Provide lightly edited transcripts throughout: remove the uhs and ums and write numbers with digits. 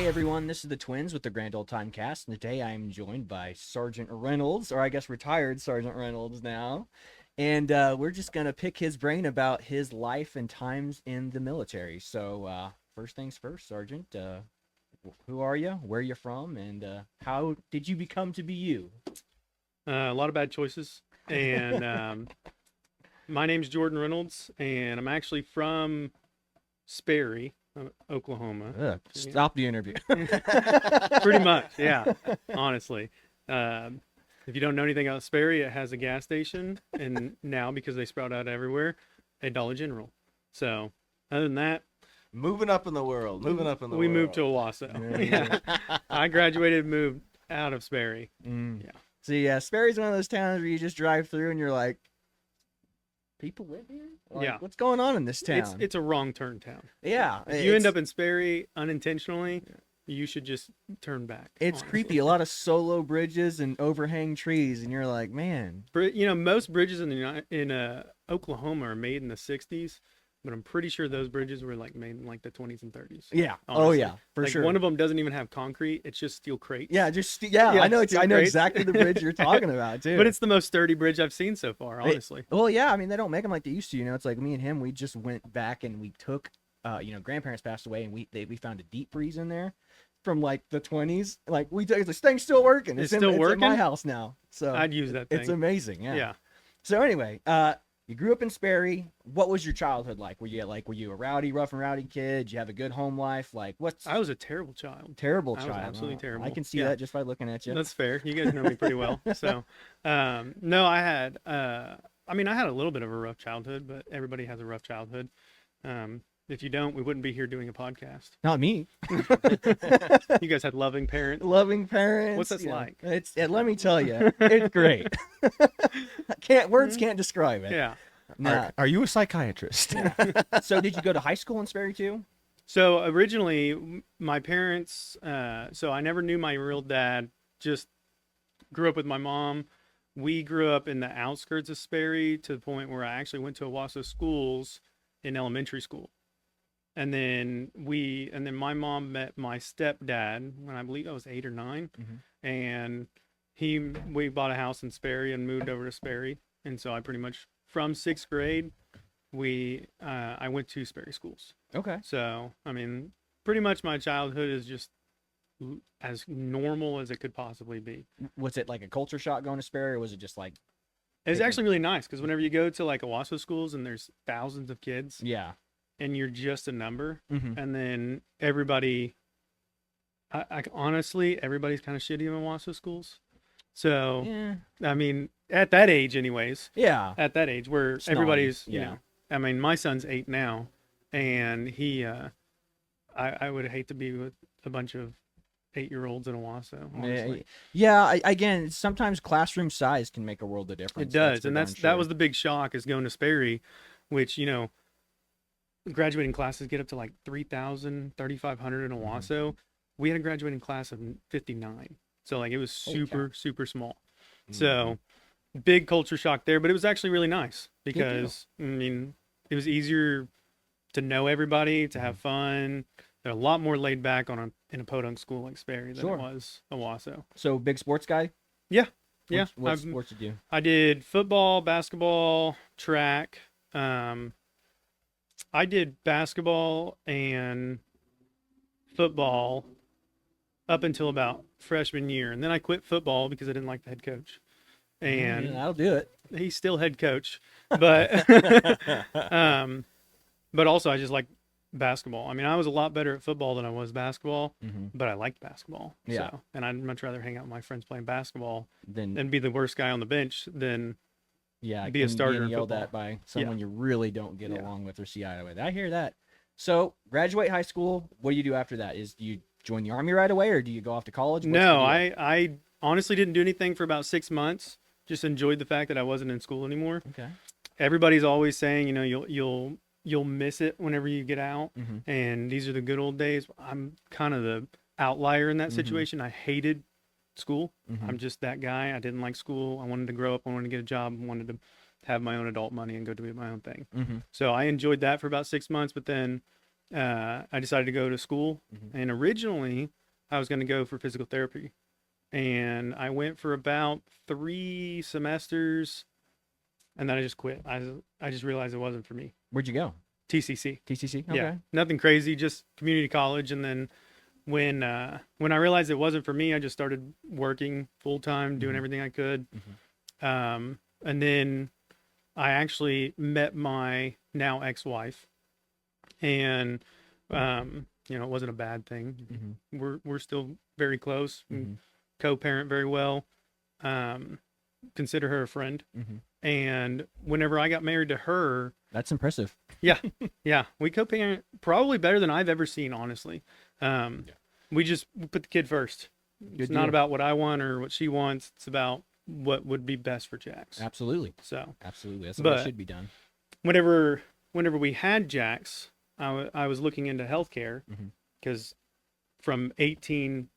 Hey everyone, this is the Twins with the Grand Old Time Cast, and today I am joined by Sergeant Reynolds, or I guess retired Sergeant Reynolds now, and we're just gonna pick his brain about his life and times in the military. So first things first, Sergeant, who are you? Where are you from? And how did you become to be you? A lot of bad choices, and my name's Jordan Reynolds, and I'm actually from Sperry, Oklahoma. Stop the interview. Pretty much, yeah. Honestly, if you don't know anything about Sperry, it has a gas station, and now because they sprout out everywhere, a Dollar General. So, other than that, Moving up in the world. we moved to Owasso. Yeah. I graduated, and moved out of Sperry. Yeah. So yeah, Sperry's one of those towns where you just drive through and you're like, people live here? Like, Yeah. what's going on in this town? It's a wrong turn town. Yeah. If you end up in Sperry unintentionally, you should just turn back. It's honestly. creepy. A lot of solo bridges and overhang trees, and you're like, man. Most bridges in Oklahoma are made in the 60s, but I'm pretty sure those bridges were like made in like the 20s and 30s. Yeah. Oh honestly. yeah, for Like sure. one of them doesn't even have concrete; it's just steel crates. Yeah, Yeah, I know. steel I know crates. exactly the bridge you're talking about too. But it's the most sturdy bridge I've seen so far, honestly. Well, yeah. I mean, they don't make them like they used to. You know, it's like me and him. We just went back and we took. Grandparents passed away, and we found a deep freeze in there from like the 20s. Like we took this thing's still working. It's still working? It's in my house now. So I'd use that thing. it's amazing. Yeah. Yeah. So anyway, you grew up in Sperry. What was your childhood like? Were you a rowdy, rough and rowdy kid? Did you have a good home life? Like what's I was a terrible child. terrible I was child? absolutely Oh, terrible. I can see Yeah. that just by looking at you. That's fair. You guys know me pretty well. So, no, I had. I mean, I had a little bit of a rough childhood, but everybody has a rough childhood. If you don't, we wouldn't be here doing a podcast. Not me. You guys had loving parents. Loving parents. What's that you know, like? Let me tell you, it's great. Words can't describe it. Yeah. Nah. Are you a psychiatrist? So did you go to high school in Sperry too? So originally, my parents. So I never knew my real dad. Just grew up with my mom. We grew up in the outskirts of Sperry to the point where I actually went to Owasso schools in elementary school. And then my mom met my stepdad when I believe I was 8 or 9, and we bought a house in Sperry and moved over to Sperry, and so I pretty much from 6th grade I went to Sperry schools. Okay. So I mean, pretty much my childhood is just as normal as it could possibly be. Was it like a culture shock going to Sperry, or was it just like? It's actually really nice because whenever you go to like Owasso schools and there's thousands of kids, Yeah. and you're just a number, Mhm. and then everybody, I honestly, everybody's kind of shitty in Owasso schools. So, Yeah. I mean, at that age anyways, Yeah. at that age where Snobby, everybody's, yeah. I mean, my son's 8 now, and I would hate to be with a bunch of 8-year-olds in Owasso, honestly. Yeah. Again, sometimes classroom size can make a world of difference. It does, for and darn that sure. was the big shock is going to Sperry, which, graduating classes get up to like 3,000, 3,500 in Owasso. We had a graduating class of 59. So like it was super, super small. So big culture shock there, but it was actually really nice because I mean, it was easier to know everybody, to have fun. They're a lot more laid back in a podunk school like Sperry than Sure. it was Owasso. So big sports guy. Yeah. Yeah. What sports did you do? I did football, basketball, track. I did basketball and football up until about freshman year, and then I quit football because I didn't like the head coach. And Yeah, that'll do it. he's still head coach, but but also I just like basketball. I mean, I was a lot better at football than I was basketball, but I liked basketball. Yeah. So, and I'd much rather hang out with my friends playing basketball Then than be the worst guy on the bench than yeah, be a and starter getting in yelled football. at by someone you really don't get Yeah. along with or see eye to eye with. I hear that. So graduate high school. What do you do after that? Do you join the army right away, or do you go off to college? What's the No, deal? I honestly didn't do anything for about 6 months. Just enjoyed the fact that I wasn't in school anymore. Okay. Everybody's always saying, you'll miss it whenever you get out, Mhm. and these are the good old days. I'm kind of the outlier in that situation. I hated school. I'm just that guy. I didn't like school. I wanted to grow up. I wanted to get a job. I wanted to have my own adult money and go do my own thing. So I enjoyed that for about 6 months, but then I decided to go to school. And originally I was going to go for physical therapy. And I went for about 3 semesters, and then I just quit. I just realized it wasn't for me. Where'd you go? TCC. TCC. Okay. Yeah, nothing crazy, just community college. And then when I realized it wasn't for me, I just started working full time, doing everything I could. And then I actually met my now ex-wife, and it wasn't a bad thing. We're still very close, and co-parent very well. Consider her a friend. And whenever I got married to her, That's impressive. yeah, we co-parent probably better than I've ever seen, honestly. We put the kid first. It's not about what I want or what she wants. It's about what would be best for Jax. Absolutely. So Absolutely. That's what should be done. whenever we had Jax, I was looking into healthcare because from 18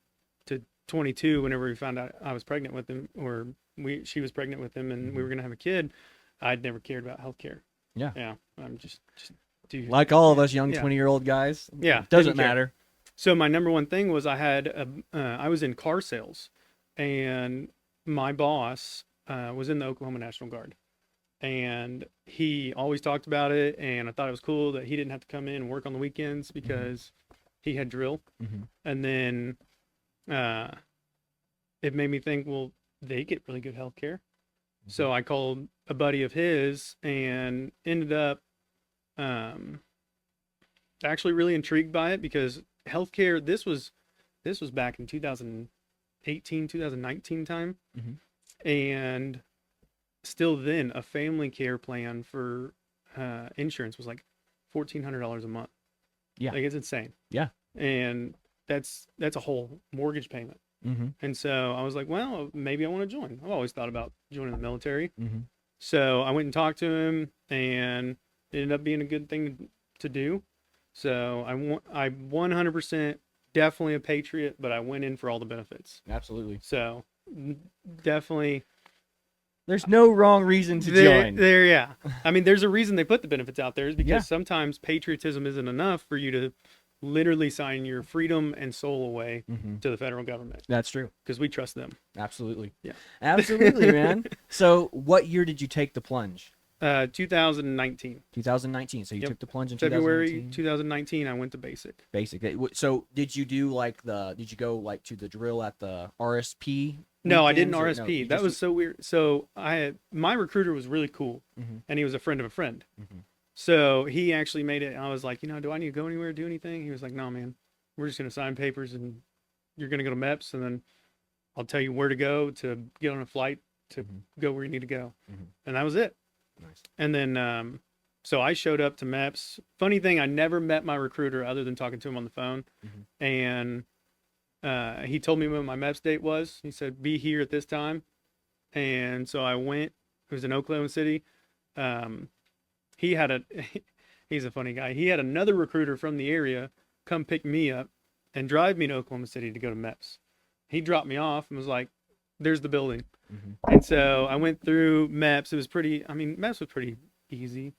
to 22, whenever we found out I was pregnant with him, or she was pregnant with him, and we were gonna have a kid, I'd never cared about healthcare. Yeah. I'm just dude. Like all of us young Yeah. 20-year-old guys. Yeah, Doesn't didn't care. matter. So my number one thing was I was in car sales, and my boss was in the Oklahoma National Guard, and he always talked about it, and I thought it was cool that he didn't have to come in and work on the weekends because he had drill. And then it made me think, well, they get really good health care. So I called a buddy of his and ended up actually really intrigued by it, because healthcare, this was back in 2018, 2019 time. And still then, a family care plan for insurance was like $1,400 a month. Yeah. Like, it's insane. Yeah. And that's a whole mortgage payment. And so I was like, well, maybe I want to join. I've always thought about joining the military. So I went and talked to him, and it ended up being a good thing to do. So I 100% definitely a patriot, but I went in for all the benefits. Absolutely. So definitely. There's no wrong reason to join. Yeah. I mean, there's a reason they put the benefits out there, is because sometimes patriotism isn't enough for you to literally sign your freedom and soul away to the federal government. That's true. Because we trust them. Absolutely. Yeah. Absolutely, man. So what year did you take the plunge? 2019. 2019. So you took the plunge in February 2019? 2019, I went to basic. Basic. So did you do did you go like to the drill at the RSP? No, I didn't weekends, or RSP. no, That was so weird. So my recruiter was really cool, Mhm. and he was a friend of a friend. Mhm. So he actually made it. I was like, do I need to go anywhere, do anything? He was like, no, man, we're just going to sign papers, and you're going to go to MEPS, and then I'll tell you where to go to get on a flight to go where you need to go. And that was it. Nice. And then, so I showed up to MEPS. Funny thing, I never met my recruiter other than talking to him on the phone. And he told me when my MEPS date was. He said, be here at this time. And so I went. It was in Oklahoma City. He's a funny guy. He had another recruiter from the area come pick me up and drive me to Oklahoma City to go to MEPS. He dropped me off and was like, there's the building. And so I went through MEPS. It was MEPS was pretty easy,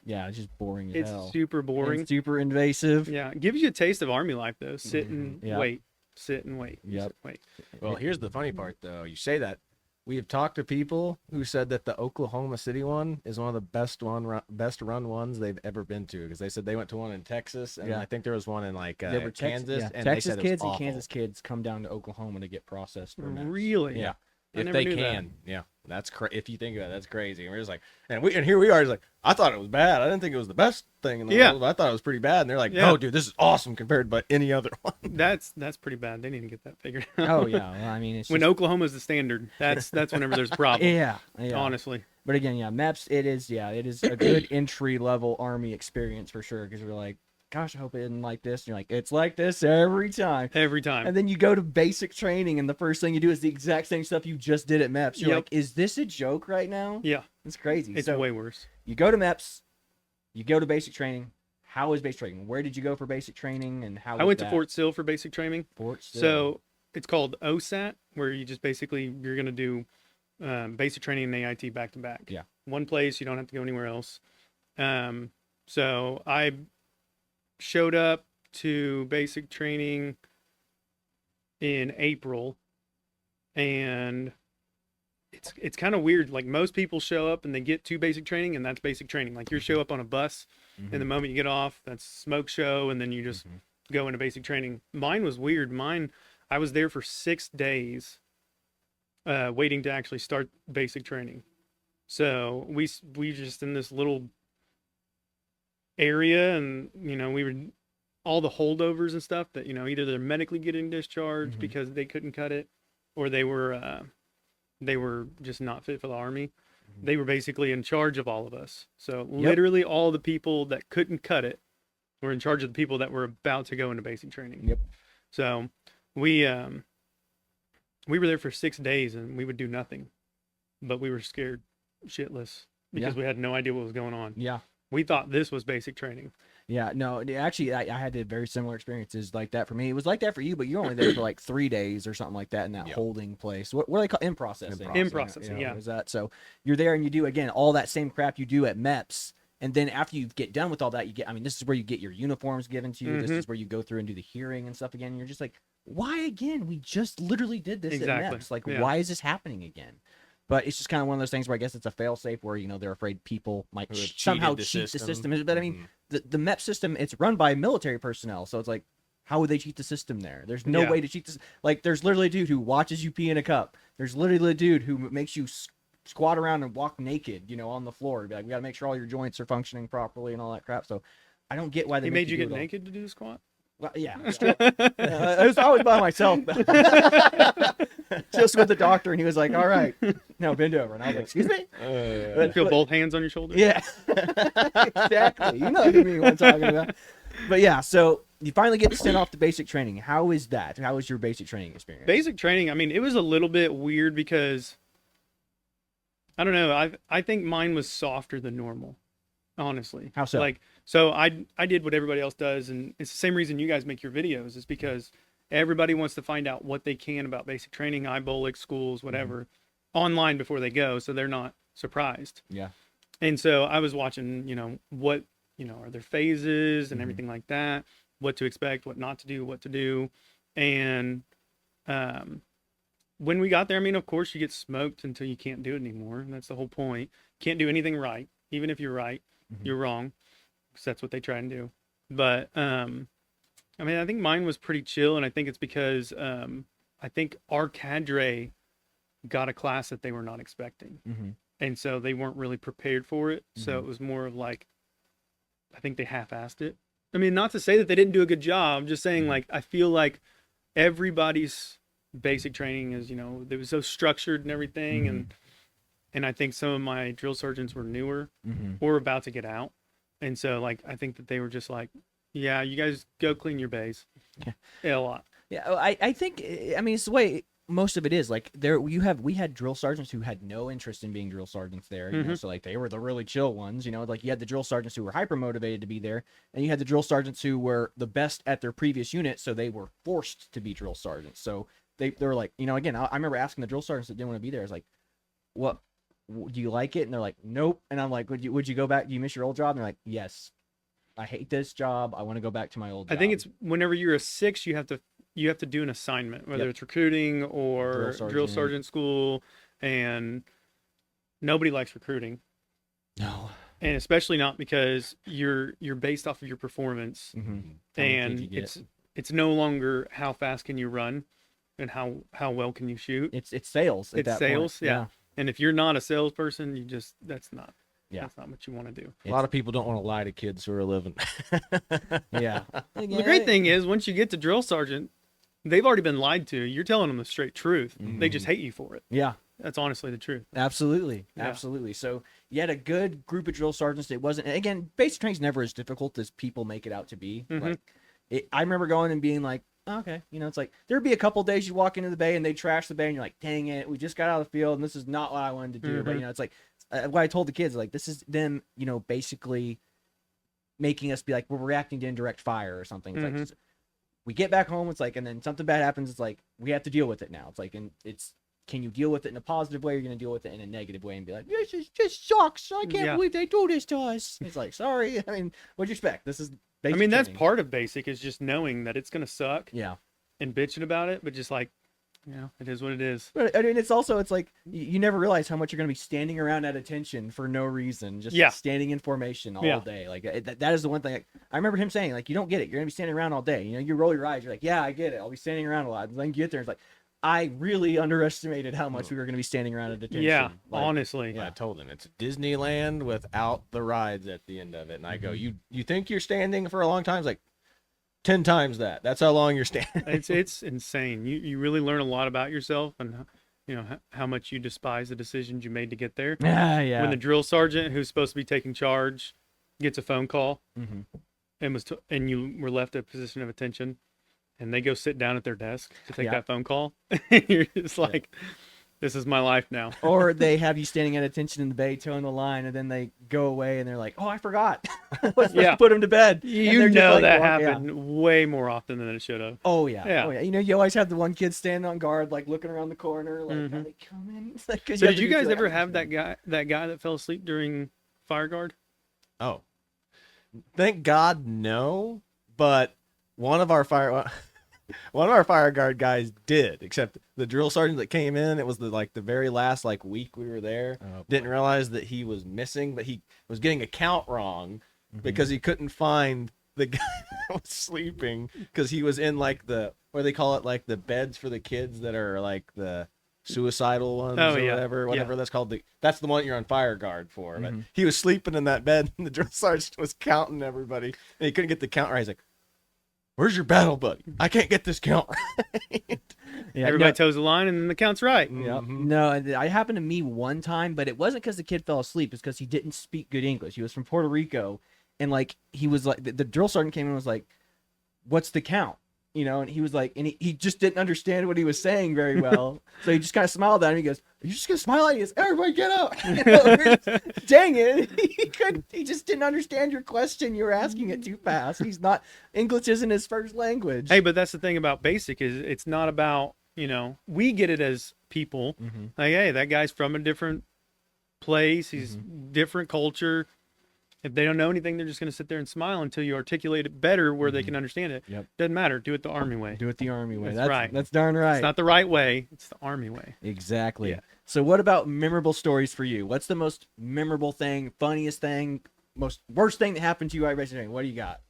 Yeah, it's just boring as hell. It's super boring. It's super invasive. Yeah. It gives you a taste of Army life, though. Sit and wait. Sit and wait. Yep. Sit, wait. Well, here's the funny part, though. You say that. We have talked to people who said that the Oklahoma City one is one of the best run ones they've ever been to, because they said they went to one in Texas, and I think there was one in Kansas. And Texas they said kids it was and awful. Kansas kids come down to Oklahoma to get processed for MEPS. Really? Yeah. I If never they knew that. can, yeah, that's if you think about it, that's crazy. And we're just like, and here we are, just like, I thought it was bad. I didn't think it was the best thing in the world. I thought it was pretty bad. And they're like, no, dude, this is awesome compared to any other one. That's pretty bad. They need to get that figured out. Oh yeah, well, I mean, it's When just, Oklahoma's the standard, that's whenever there's a problem. yeah. Honestly. But again, MEPS, it is a good entry level Army experience for sure, because we're like, gosh, I hope it isn't like this. And you're like, it's like this every time. Every time. And then you go to basic training, and the first thing you do is the exact same stuff you just did at MEPS. You're like, is this a joke right now? Yeah. It's crazy. It's so way worse. you go to MEPS, you go to basic training. How is basic training? Where did you go for basic training, and how? I went to Fort Sill for basic training. Fort Sill. So it's called OSAT, where you just basically, you're going to do basic training and AIT back to back. Yeah. One place, you don't have to go anywhere else. So showed up to basic training in April, and it's kind of weird. Like most people show up and they get to basic training, and that's basic training. Like you show up on a bus, and the moment you get off, that's smoke show, and then you just go into basic training. Mine was weird. I was there for 6 days, waiting to actually start basic training. So we just in this little area, and we were all the holdovers and stuff that either they're medically getting discharged because they couldn't cut it, or they were just not fit for the Army. They were basically in charge of all of us. So literally all the people that couldn't cut it were in charge of the people that were about to go into basic training. So we were there for 6 days, and we would do nothing, but we were scared shitless because we had no idea what was going on. We thought this was basic training. No, actually, I had very similar experiences like that for me. It was like that for you, but you're only there for like 3 days or something like that in that holding place. What do they call in processing? In processing, Is that so? You're there and you do again all that same crap you do at MEPS, and then after you get done with all that, you get. I mean, this is where you get your uniforms given to you. This is where you go through and do the hearing and stuff again. And you're just like, why again? We just literally did this at MEPS. Like, why is this happening again? But it's just kind of one of those things where I guess it's a fail-safe where, they're afraid people might somehow cheat the system. But I mean, the MEP system, it's run by military personnel. So it's like, how would they cheat the system there? There's no way to cheat this. Like, there's literally a dude who watches you pee in a cup. There's literally a dude who makes you squat around and walk naked, on the floor. Be like, we got to make sure all your joints are functioning properly and all that crap. So I don't get why they made you get naked to do the squat. Well, yeah, I was always by myself, just with the doctor, and he was like, "All right, now bend over," and I was like, "Excuse me." Feel both hands on your shoulders. Yeah, exactly. You know what I mean? What I'm talking about. But yeah, so you finally get sent off to basic training. How is that? How was your basic training experience? Basic training. I mean, it was a little bit weird because I don't know. I think mine was softer than normal. Honestly. How so? So I did what everybody else does, and it's the same reason you guys make your videos, is because everybody wants to find out what they can about basic training, IBOLIC, schools, whatever, online before they go, so they're not surprised. Yeah. And so I was watching, what, are there phases and everything like that, what to expect, what not to do, what to do. And when we got there, I mean, of course you get smoked until you can't do it anymore. And that's the whole point. Can't do anything right. Even if you're right, you're wrong, because that's what they try and do. But I mean, I think mine was pretty chill, and I think it's because I think our cadre got a class that they were not expecting, and so they weren't really prepared for it. So it was more of like, I think they half-assed it. I mean, not to say that they didn't do a good job. I'm just saying, like, I feel like everybody's basic training is, it was so structured and everything, and I think some of my drill sergeants were newer or about to get out. And so, like, I think that they were just like, yeah, you guys go clean your bays. A lot. Yeah, I think, I mean, it's the way most of it is. Like, we had drill sergeants who had no interest in being drill sergeants there. So, like, they were the really chill ones, like, you had the drill sergeants who were hyper motivated to be there, and you had the drill sergeants who were the best at their previous unit, so they were forced to be drill sergeants. So they were like, again, I remember asking the drill sergeants that didn't want to be there, I was like, what? Do you like it? And they're like, nope. And I'm like, would you go back? Do you miss your old job? And they're like, yes, I hate this job. I want to go back to my old job. I think it's whenever you're a 6, you have to do an assignment, whether it's recruiting or drill sergeant school, and nobody likes recruiting. No. And especially not because you're based off of your performance, and it's no longer how fast can you run and how well can you shoot. It's sales. It's sales, yeah. And if you're not a salesperson, that's not what you want to do. A lot of people don't want to lie to kids who are living. Yeah. The great thing is, once you get to drill sergeant, they've already been lied to. You're telling them the straight truth. They just hate you for it. Yeah. That's honestly the truth. Absolutely. Yeah. Absolutely. So you had a good group of drill sergeants. It wasn't, again, basic training's never as difficult as people make it out to be. Like, I remember going and being like, okay, it's like there'd be a couple days you walk into the bay and they trash the bay and you're like, dang it, we just got out of the field and this is not what I wanted to do. But it's like what I told the kids, like, this is them, basically making us be like, we're reacting to indirect fire or something. It's like, we get back home, it's like, and then something bad happens, it's like, we have to deal with it now. It's like, and it's, can you deal with it in a positive way, or you're going to deal with it in a negative way and be like, this is just sucks, I can't believe they do this to us. It's like, sorry, I mean, what'd you expect? This is I Basic mean, that's training. part of basic is just knowing that it's gonna suck Yeah. and bitching about it, but just like, it is what it is. But I mean, it's like you never realize how much you're going to be standing around at attention for no reason, just Yeah. standing in formation all Yeah. day. Like that is the one thing. I remember him saying, like, you don't get it. You're going to be standing around all day. You roll your eyes. You're like, yeah, I get it. I'll be standing around a lot. And then you get there, it's like, I really underestimated how much we were going to be standing around at attention. Yeah, Like, honestly. Yeah, I told him it's Disneyland without the rides at the end of it, and I go, you think you're standing for a long time? It's like 10 times that. That's how long you're standing. It's insane. You really learn a lot about yourself and how much you despise the decisions you made to get there. Yeah. When the drill sergeant who's supposed to be taking charge gets a phone call Mhm. and you were left at a position of attention, and they go sit down at their desk to take Yeah. that phone call, you're just like, this is my life now. Or they have you standing at attention in the bay, towing the line, and then they go away and they're like, "Oh, I forgot. Let's Yeah. put him to bed." And You they're just know like, that walk- yeah. happened way more often than it should have. Oh yeah. Yeah. Oh yeah. You always have the one kid standing on guard, like looking around the corner, like, Mhm. "Are they coming?" It's like, 'cause So have did to you be guys like, ever "I'm have just that guy that fell asleep during fire guard? Oh, thank God, no. But one of our fire guard guys did. Except the drill sergeant that came in, it was the very last week we were there. Didn't realize that he was missing, but he was getting a count wrong because he couldn't find the guy that was sleeping because he was in the what do they call it, the beds for the kids that are the suicidal ones Oh, or yeah. whatever that's called. That's the one you're on fire guard for. But he was sleeping in that bed and the drill sergeant was counting everybody and he couldn't get the count right. He's like, "Where's your battle buddy? I can't get this count right." Yeah, Everybody toes the line and then the count's right. Yeah. No, I happened to me one time, but it wasn't because the kid fell asleep. It's because he didn't speak good English. He was from Puerto Rico, and he was like, the drill sergeant came in and was like, "What's the count?" And he was like, and he just didn't understand what he was saying very well. So he just kind of smiled at him. He goes, "Are you just gonna smile at me?" He goes, "Everybody get up!" Dang it! He just didn't understand your question. You were asking it too fast. English isn't his first language. Hey, but that's the thing about basic is it's not about, we get it as people. Like, hey, that guy's from a different place. He's different culture. If they don't know anything, they're just going to sit there and smile until you articulate it better where they can understand it. Yep. Doesn't matter. Do it the Army way. Do it the Army way. That's right. That's darn right. It's not the right way. It's the Army way. Exactly. Yeah. So what about memorable stories for you? What's the most memorable thing, funniest thing, most worst thing that happened to you at racing training? What do you got?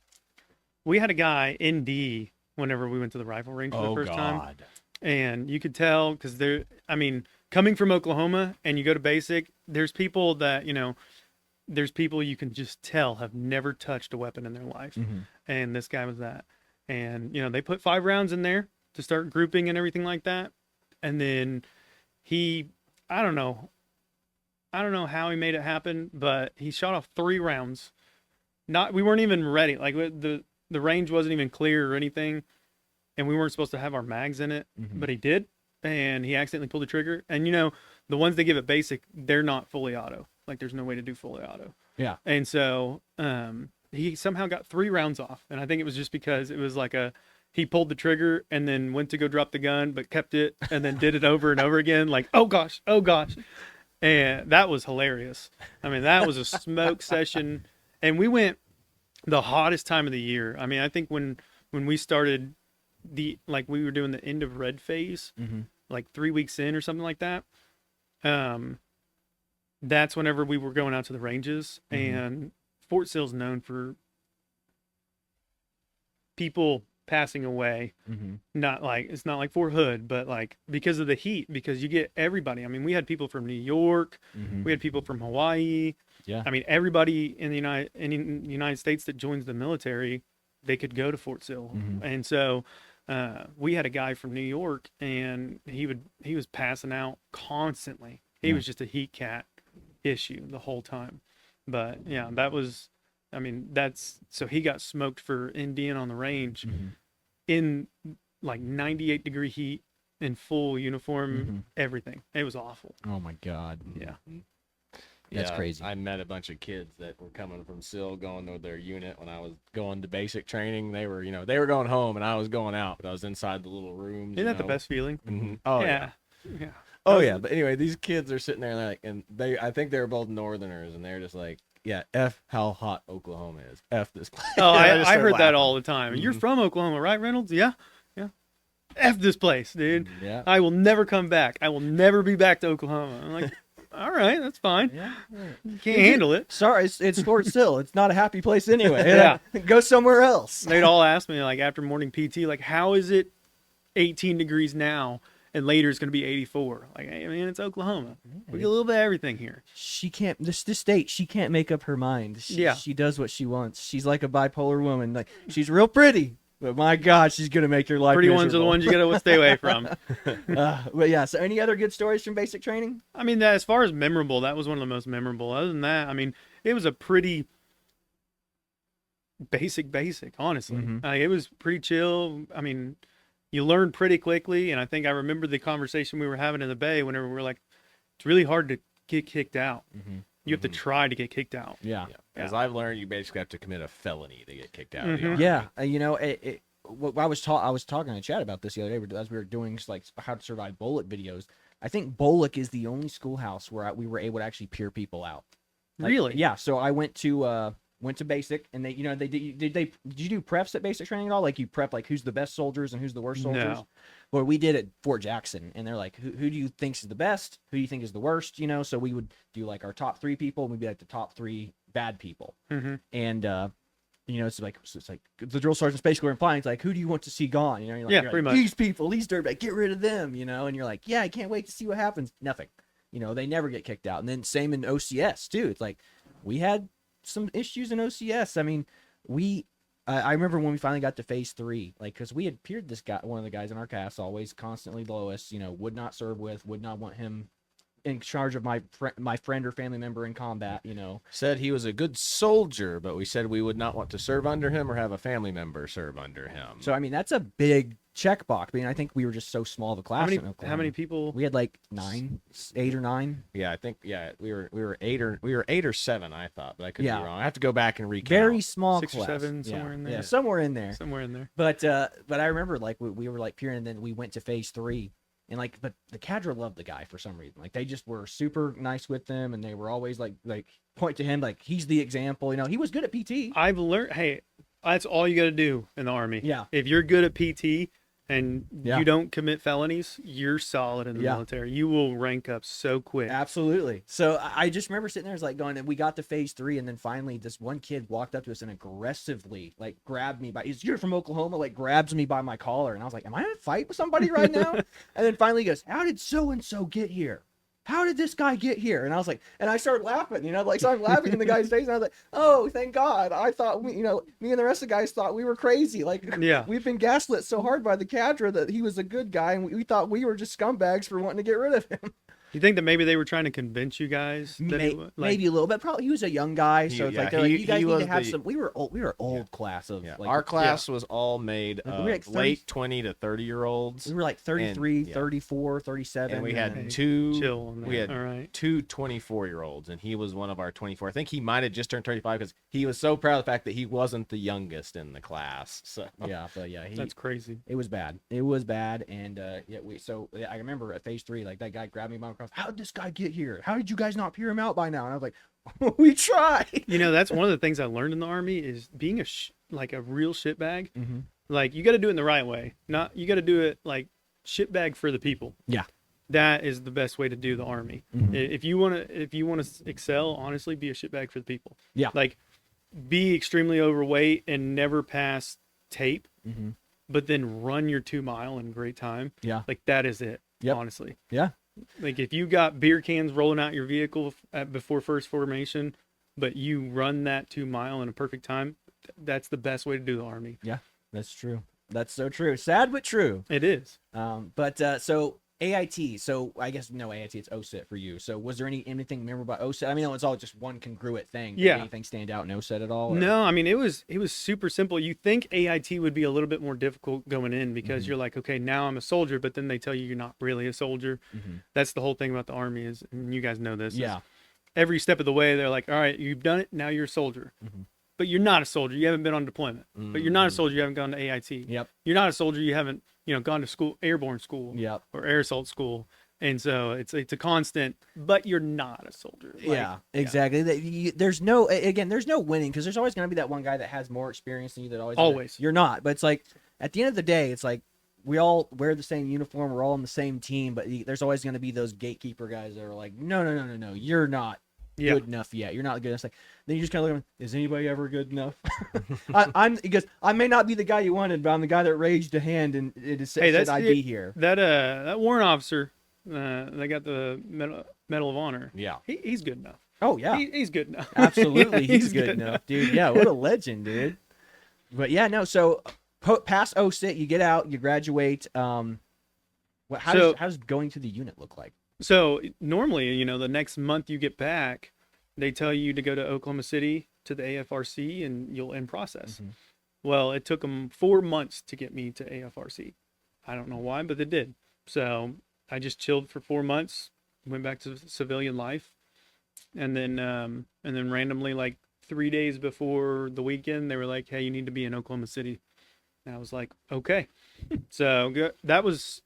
We had a guy in D whenever we went to the rifle range for the first time. And you could tell because coming from Oklahoma and you go to basic, there's people that, there's people you can just tell have never touched a weapon in their life. And this guy was that. And, they put 5 rounds in there to start grouping and everything like that. And then I don't know how he made it happen, but he shot off 3 rounds. We weren't even ready. The range wasn't even clear or anything. And we weren't supposed to have our mags in it, but he did. And he accidentally pulled the trigger. And, the ones they give at basic, they're not fully auto. There's no way to do fully auto. Yeah. And so he somehow got 3 rounds off. And I think it was just because it was he pulled the trigger and then went to go drop the gun, but kept it and then did it over and over again. Oh gosh. And that was hilarious. That was a smoke session. And we went the hottest time of the year. I think when we started we were doing the end of red phase, 3 weeks in or something like that. That's whenever we were going out to the ranges, and Fort Sill's known for people passing away. Not it's not like Fort Hood, but because of the heat, because you get everybody. We had people from New York, we had people from Hawaii. Yeah. Everybody in the United States that joins the military, they could go to Fort Sill. And so we had a guy from New York, and he was passing out constantly. He was just a heat cat issue the whole time. But yeah, that was, so he got smoked for Indian on the range in 98 degree heat in full uniform, everything. It was awful. Oh my God. Yeah. That's crazy. I met a bunch of kids that were coming from SIL going to their unit when I was going to basic training. They were, they were going home and I was going out, but I was inside the little rooms. Isn't that the best feeling? Oh yeah. Oh yeah. But anyway, these kids are sitting there and I think they were both Northerners and they're just like, yeah, F how hot Oklahoma is. F this place. Oh, I I just started heard that laughing. all the time. You're Mhm. from Oklahoma, right, Reynolds? Yeah, yeah. F this place, dude. Yeah. I will never come back. I will never be back to Oklahoma. I'm like, all right, that's fine. Yeah. You can't handle it. Sorry, it's Fort Sill. It's not a happy place anyway. Yeah. Go somewhere else. They'd all ask me, like, after morning PT, like, how is it 18 degrees now and later it's going to be 84? Like, hey, man, it's Oklahoma. We get a little bit of everything here. She can't. This state. She can't make up her mind. Yeah. She does what she wants. She's like a bipolar woman. Like she's real pretty, but my God, she's gonna make your life. Pretty ones are the miserable. ones you got to stay away from. But yeah. So, any other good stories from basic training? I mean, as far as memorable, that was one of the most memorable. Other than that, I mean, it was a pretty basic, honestly. Mhm. It was pretty chill. I mean, you learn pretty quickly, and I think I remember the conversation we were having in the bay whenever we were like, it's really hard to get kicked out. Mm-hmm. You have to try to get kicked out. Yeah. Yeah. As I've learned, you basically have to commit a felony to get kicked out. Of the Mhm. Army. Yeah. You know, I was talking to Chad about this the other day as we were doing like how to survive Bullock videos. I think Bullock is the only schoolhouse where we were able to actually peer people out. Like, Really? Yeah. So I went to basic, and they did you do preps at basic training at all? Like you prep like who's the best soldiers and who's the worst soldiers? No. Well, we did at Fort Jackson, and they're like, who do you think is the best? Who do you think is the worst? You know, so we would do like our top 3 people, and we'd be like the top 3 bad people. Mm-hmm. And you know, it's like the drill sergeant's basically implying it's like, who do you want to see gone? You know, you're like, Yeah, pretty much. These people, these dirtbags, get rid of them. You know, and you're like, yeah, I can't wait to see what happens. Nothing. You know, they never get kicked out. And then same in OCS too. It's like we had some issues in OCS. I mean, I remember when we finally got to phase 3, like, because we had peered this guy, one of the guys in our cast, always constantly the lowest, you know, would not serve with, would not want him in charge of my friend or family member in combat, you know. Said he was a good soldier, but we said we would not want to serve under him or have a family member serve under him. So, I mean, that's a big checkbox. I mean, I think we were just so small of a class. in How Oklahoma. many people? We had like 8 or 9. Yeah, I think we were 8 or 7. I thought, but I could Yeah. be wrong. I have to go back and recount. Very small 6 or class. 7, somewhere in there. Yeah, somewhere in there. Somewhere in there. But I remember like we were like peering, and then we went to phase 3, and like, but the cadre loved the guy for some reason. Like they just were super nice with them, and they were always like point to him like he's the example. You know, he was good at PT. I've learned, hey, that's all you got to do in the Army. Yeah. If you're good at PT and Yeah. you don't commit felonies, you're solid in the Yeah. military. You will rank up so quick. Absolutely. So I just remember sitting there, it's like going, and we got to phase 3, and then finally this one kid walked up to us and aggressively like grabbed me by, you're from Oklahoma, like grabs me by my collar, and I was like, am I in a fight with somebody right now? And then finally he goes, how did so and so get here? How did this guy get here? And I was like, and I started laughing, you know, like, so I'm laughing in the guy's face, and I was like, oh, thank God. I thought me and the rest of the guys thought we were crazy. Like, Yeah. we've been gaslit so hard by the cadre that he was a good guy, and we thought we were just scumbags for wanting to get rid of him. You think that maybe they were trying to convince you guys that Maybe a little bit. Probably he was a young guy, so it's like they're like, you guys need to have some. We were old class of Yeah. like, Our class was all made Like, of we were like 30 late 20 to 30-year-olds. we were like 33, And, yeah. 34, 37. And we then- had two chill on that. we had All right. two 24-year-olds, and he was one of our 24. I think he might have just turned 35 because he was so proud of the fact that he wasn't the youngest in the class. So yeah, but yeah, That's crazy. it was bad. It was bad, and I remember at phase 3, like that guy grabbed me by my cross. How did this guy get here? How did you guys not peer him out by now? And I was like, we tried. You know, that's one of the things I learned in the Army is being like a real shitbag. Mm-hmm. Like, you got to do it in the right way. You got to do it like shitbag for the people. Yeah. That is the best way to do the Army. Mhm. If you want to excel, honestly, be a shitbag for the people. Yeah. Like, be extremely overweight and never pass tape, Mm-hmm. but then run your 2 mile in great time. Yeah. Like, that is it. Yep. Honestly. Yeah. Like, if you got beer cans rolling out your vehicle before first formation, but you run that 2 mile in a perfect time, that's the best way to do the Army. That's true. That's so true. Sad but true. It is. So AIT. So I guess no AIT. It's OSET for you. So was there anything memorable about OSET? I mean, it's all just one congruent thing. Did Yeah. anything stand out in OSET at all? Or? No, I mean, it was super simple. You think AIT would be a little bit more difficult going in because Mhm. you're like, okay, now I'm a soldier, but then they tell you you're not really a soldier. Mhm. That's the whole thing about the Army is, and you guys know this. is Yeah. every step of the way, they're like, all right, you've done it. Now you're a soldier. Mhm. But you're not a soldier. You haven't been on deployment. But you're not a soldier. You haven't gone to AIT. Yep. You're not a soldier. You haven't, gone to school, airborne school Yep. or air assault school. And so it's a constant, but you're not a soldier. Like, yeah, exactly. There's no winning because there's always going to be that one guy that has more experience than you that always. You're not, but it's like at the end of the day, it's like we all wear the same uniform. We're all on the same team, but there's always going to be those gatekeeper guys that are like, no, you're not good enough yet. You're not good enough. Like, then you just kind of look at them, is anybody ever good enough? Because I may not be the guy you wanted, but I'm the guy that raised a hand and it said I'd be here. That warrant officer, they got the Medal of Honor. Yeah, he's good enough. Oh yeah, he's good enough. Absolutely, he's good enough, dude. Yeah, what a legend, dude. But yeah, no. So past OSIT, you get out, you graduate. How does going to the unit look like? So normally, the next month you get back, they tell you to go to Oklahoma City to the AFRC and you'll end process. Mm-hmm. Well, it took them 4 months to get me to AFRC. I don't know why, but they did. So I just chilled for 4 months, went back to civilian life, and then randomly, like 3 days before the weekend, they were like, "Hey, you need to be in Oklahoma City." And I was like, "Okay." So that was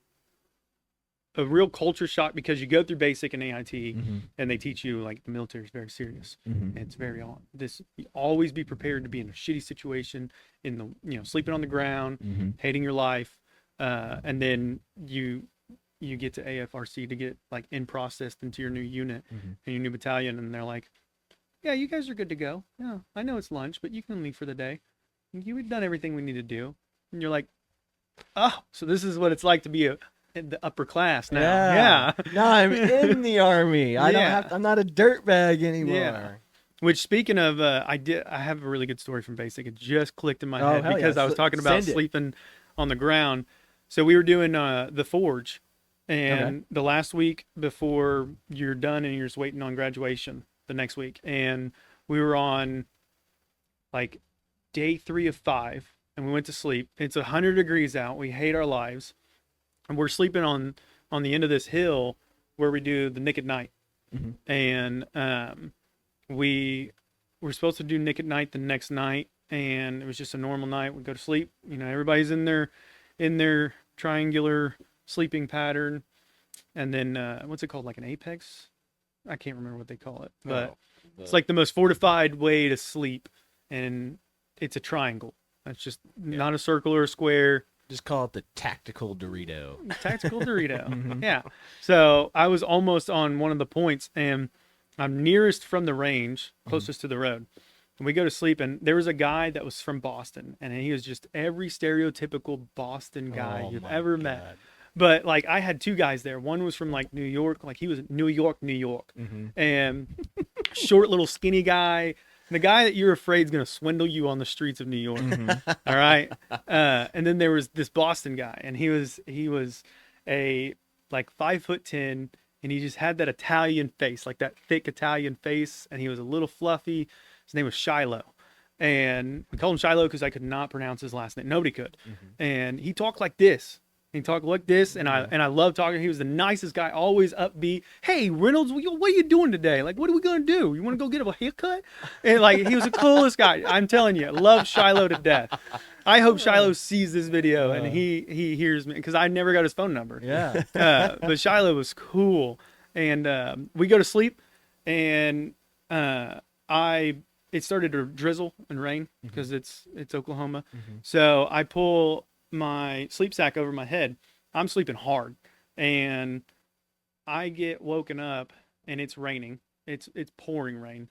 a real culture shock because you go through basic and AIT, Mm-hmm. and they teach you like the military is very serious. Mm-hmm. And it's very on this. You always be prepared to be in a shitty situation, in the sleeping on the ground, Mm-hmm. hating your life, and then you get to AFRC to get like in processed into your new unit Mm-hmm. and your new battalion, and they're like, "Yeah, you guys are good to go. Yeah, I know it's lunch, but you can leave for the day. We've done everything we need to do." And you're like, "Oh, so this is what it's like to be in the upper class now." Yeah. No, I'm in the Army. I'm not a dirtbag anymore. Yeah. Which, speaking of, I have a really good story from basic. It just clicked in my head because I was talking about sleeping on the ground. So we were doing the forge, and the last week before you're done and you're just waiting on graduation the next week. And we were on like day 3 of 5, and we went to sleep. It's 100 degrees out. We hate our lives. And we're sleeping on the end of this hill where we do the Nick at Night. Mm-hmm. And we were supposed to do Nick at Night the next night, and it was just a normal night. We go to sleep. Everybody's in their triangular sleeping pattern. And then what's it called? Like an apex? I can't remember what they call it. But it's like the most fortified way to sleep. And it's a triangle. It's just not a circle or a square. just call it the tactical Dorito. Tactical Dorito. Mhm. Yeah. So I was almost on one of the points, and I'm nearest from the range, closest to the road. And we go to sleep, and there was a guy that was from Boston, and he was just every stereotypical Boston guy you've ever met. But like I had two guys there. One was from like New York, like he was New York, and short little skinny guy. The guy that you're afraid is going to swindle you on the streets of New York. All right. And then there was this Boston guy, and he was a like 5'10", and he just had that Italian face, like that thick Italian face. And he was a little fluffy. His name was Shiloh. And we called him Shiloh because I could not pronounce his last name. Nobody could. And he talked like this. He talked like this, and I love talking. He was the nicest guy, always upbeat. Hey, Reynolds, what are you doing today? Like, what are we gonna do? You want to go get a haircut? And like, he was the coolest guy. I'm telling you, I love Shiloh to death. I hope Shiloh sees this video and he hears me, because I never got his phone number. Yeah. But Shiloh was cool, and we go to sleep, and it started to drizzle and rain because it's Oklahoma. So I pull my sleep sack over my head. I'm sleeping hard, and I get woken up, and it's raining. It's pouring rain,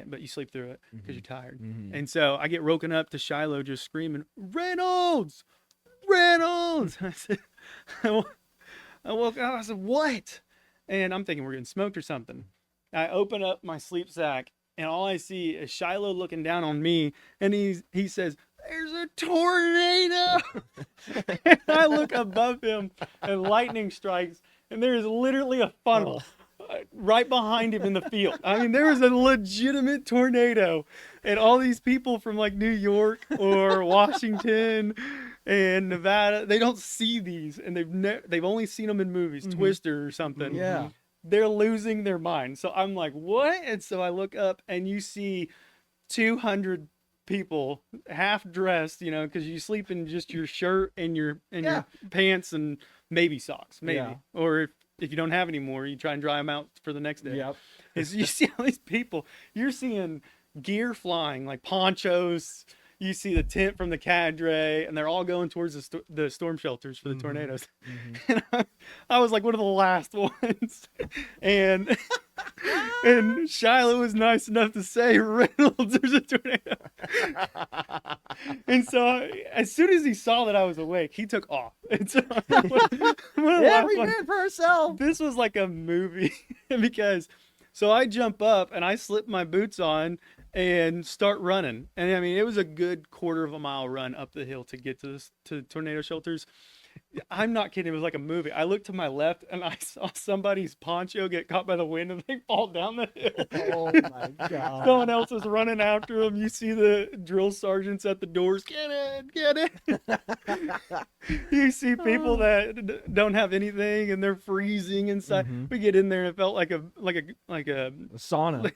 but you sleep through it because you're tired. And so I get woken up to Shiloh just screaming, "Reynolds, Reynolds!" I said, I woke up. I said, "What?" And I'm thinking we're getting smoked or something. I open up my sleep sack, and all I see is Shiloh looking down on me, and he says, "There's a tornado." And I look above him, and lightning strikes, and there is literally a funnel right behind him in the field. I mean, there is a legitimate tornado, and all these people from like New York or Washington and Nevada, they don't see these, and they've only seen them in movies, Twister or something. Yeah. They're losing their mind. So I'm like, what? And so I look up, and you see 200 people half dressed, because you sleep in just your shirt and your pants and maybe socks, or if you don't have any more, you try and dry them out for the next day. Yep. Is you see all these people, you're seeing gear flying, like ponchos. You see the tent from the cadre, and they're all going towards the storm shelters for the tornadoes. And I was like one of the last ones. And Shiloh was nice enough to say, Reynolds, there's a tornado. And so as soon as he saw that I was awake, he took off. And so Every man for herself. this was like a movie because so I jump up and I slip my boots on and start running. And I mean, it was a good quarter of a mile run up the hill to get to tornado shelters. I'm not kidding. It was like a movie. I looked to my left and I saw somebody's poncho get caught by the wind and they fall down the hill. Oh my God. Someone else is running after them. You see the drill sergeants at the doors. Get in. You see people that don't have anything and they're freezing inside. We get in there and it felt like a A sauna.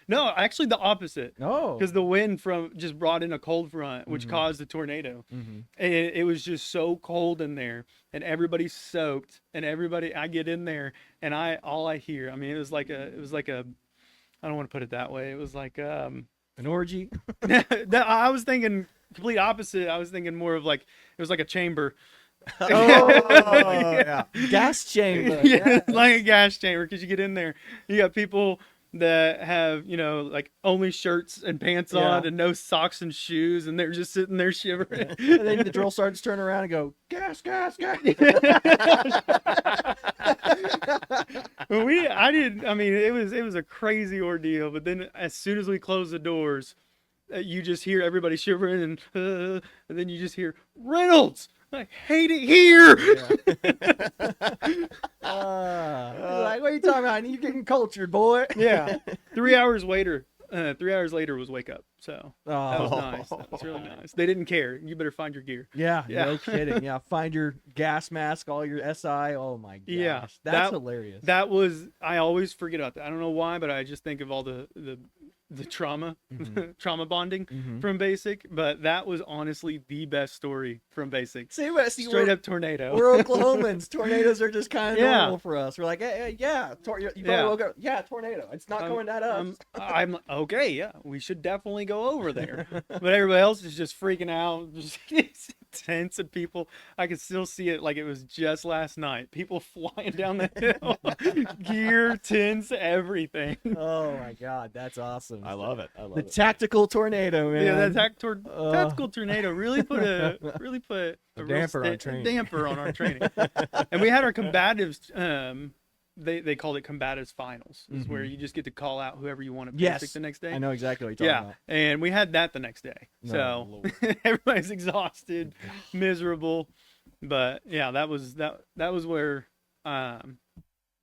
no, actually the opposite. Oh. Because the wind from just brought in a cold front, which caused the tornado. And it was just so cold in there, and everybody's soaked, and I get in there, and all I hear, I mean, it was like a, I don't want to put it that way. It was like An orgy. I was thinking complete opposite. I was thinking more of like it was like a chamber. Oh, yeah. Gas chamber. Yeah, it's like a gas chamber because you get in there, you got people that have, like only shirts and pants on and no socks and shoes, and they're just sitting there shivering. And then the drill sergeants turn around and go, gas, gas, gas. It was a crazy ordeal, but then as soon as we close the doors, you just hear everybody shivering, and then you just hear Reynolds. I hate it here. Like, what are you talking about? You're getting cultured, boy. Yeah. 3 hours later was wake up. So that was nice. That was really nice. They didn't care. You better find your gear. Yeah, no kidding. Yeah, find your gas mask, all your SI. Oh my gosh. Yeah, That's hilarious. That was, I always forget about that. I don't know why, but I just think of all the trauma, trauma bonding from basic. But that was honestly the best story from basic. Straight up tornado. We're Oklahomans. Tornadoes are just kind of normal for us. We're like, tornado. It's not going at us. I'm like, okay, yeah, we should definitely go over there. But everybody else is just freaking out, just tents and people. I can still see it like it was just last night. People flying down the hill, gear, tents, everything. Oh my God, that's awesome. I love it. The tactical tornado, man. Yeah, that tactical tornado really put a damper on our training. And we had our combatives. They called it combatives finals, is where you just get to call out whoever you want to basic the next day. I know exactly what you're talking about. And we had that the next day. So everybody's exhausted, miserable. But yeah, that was where that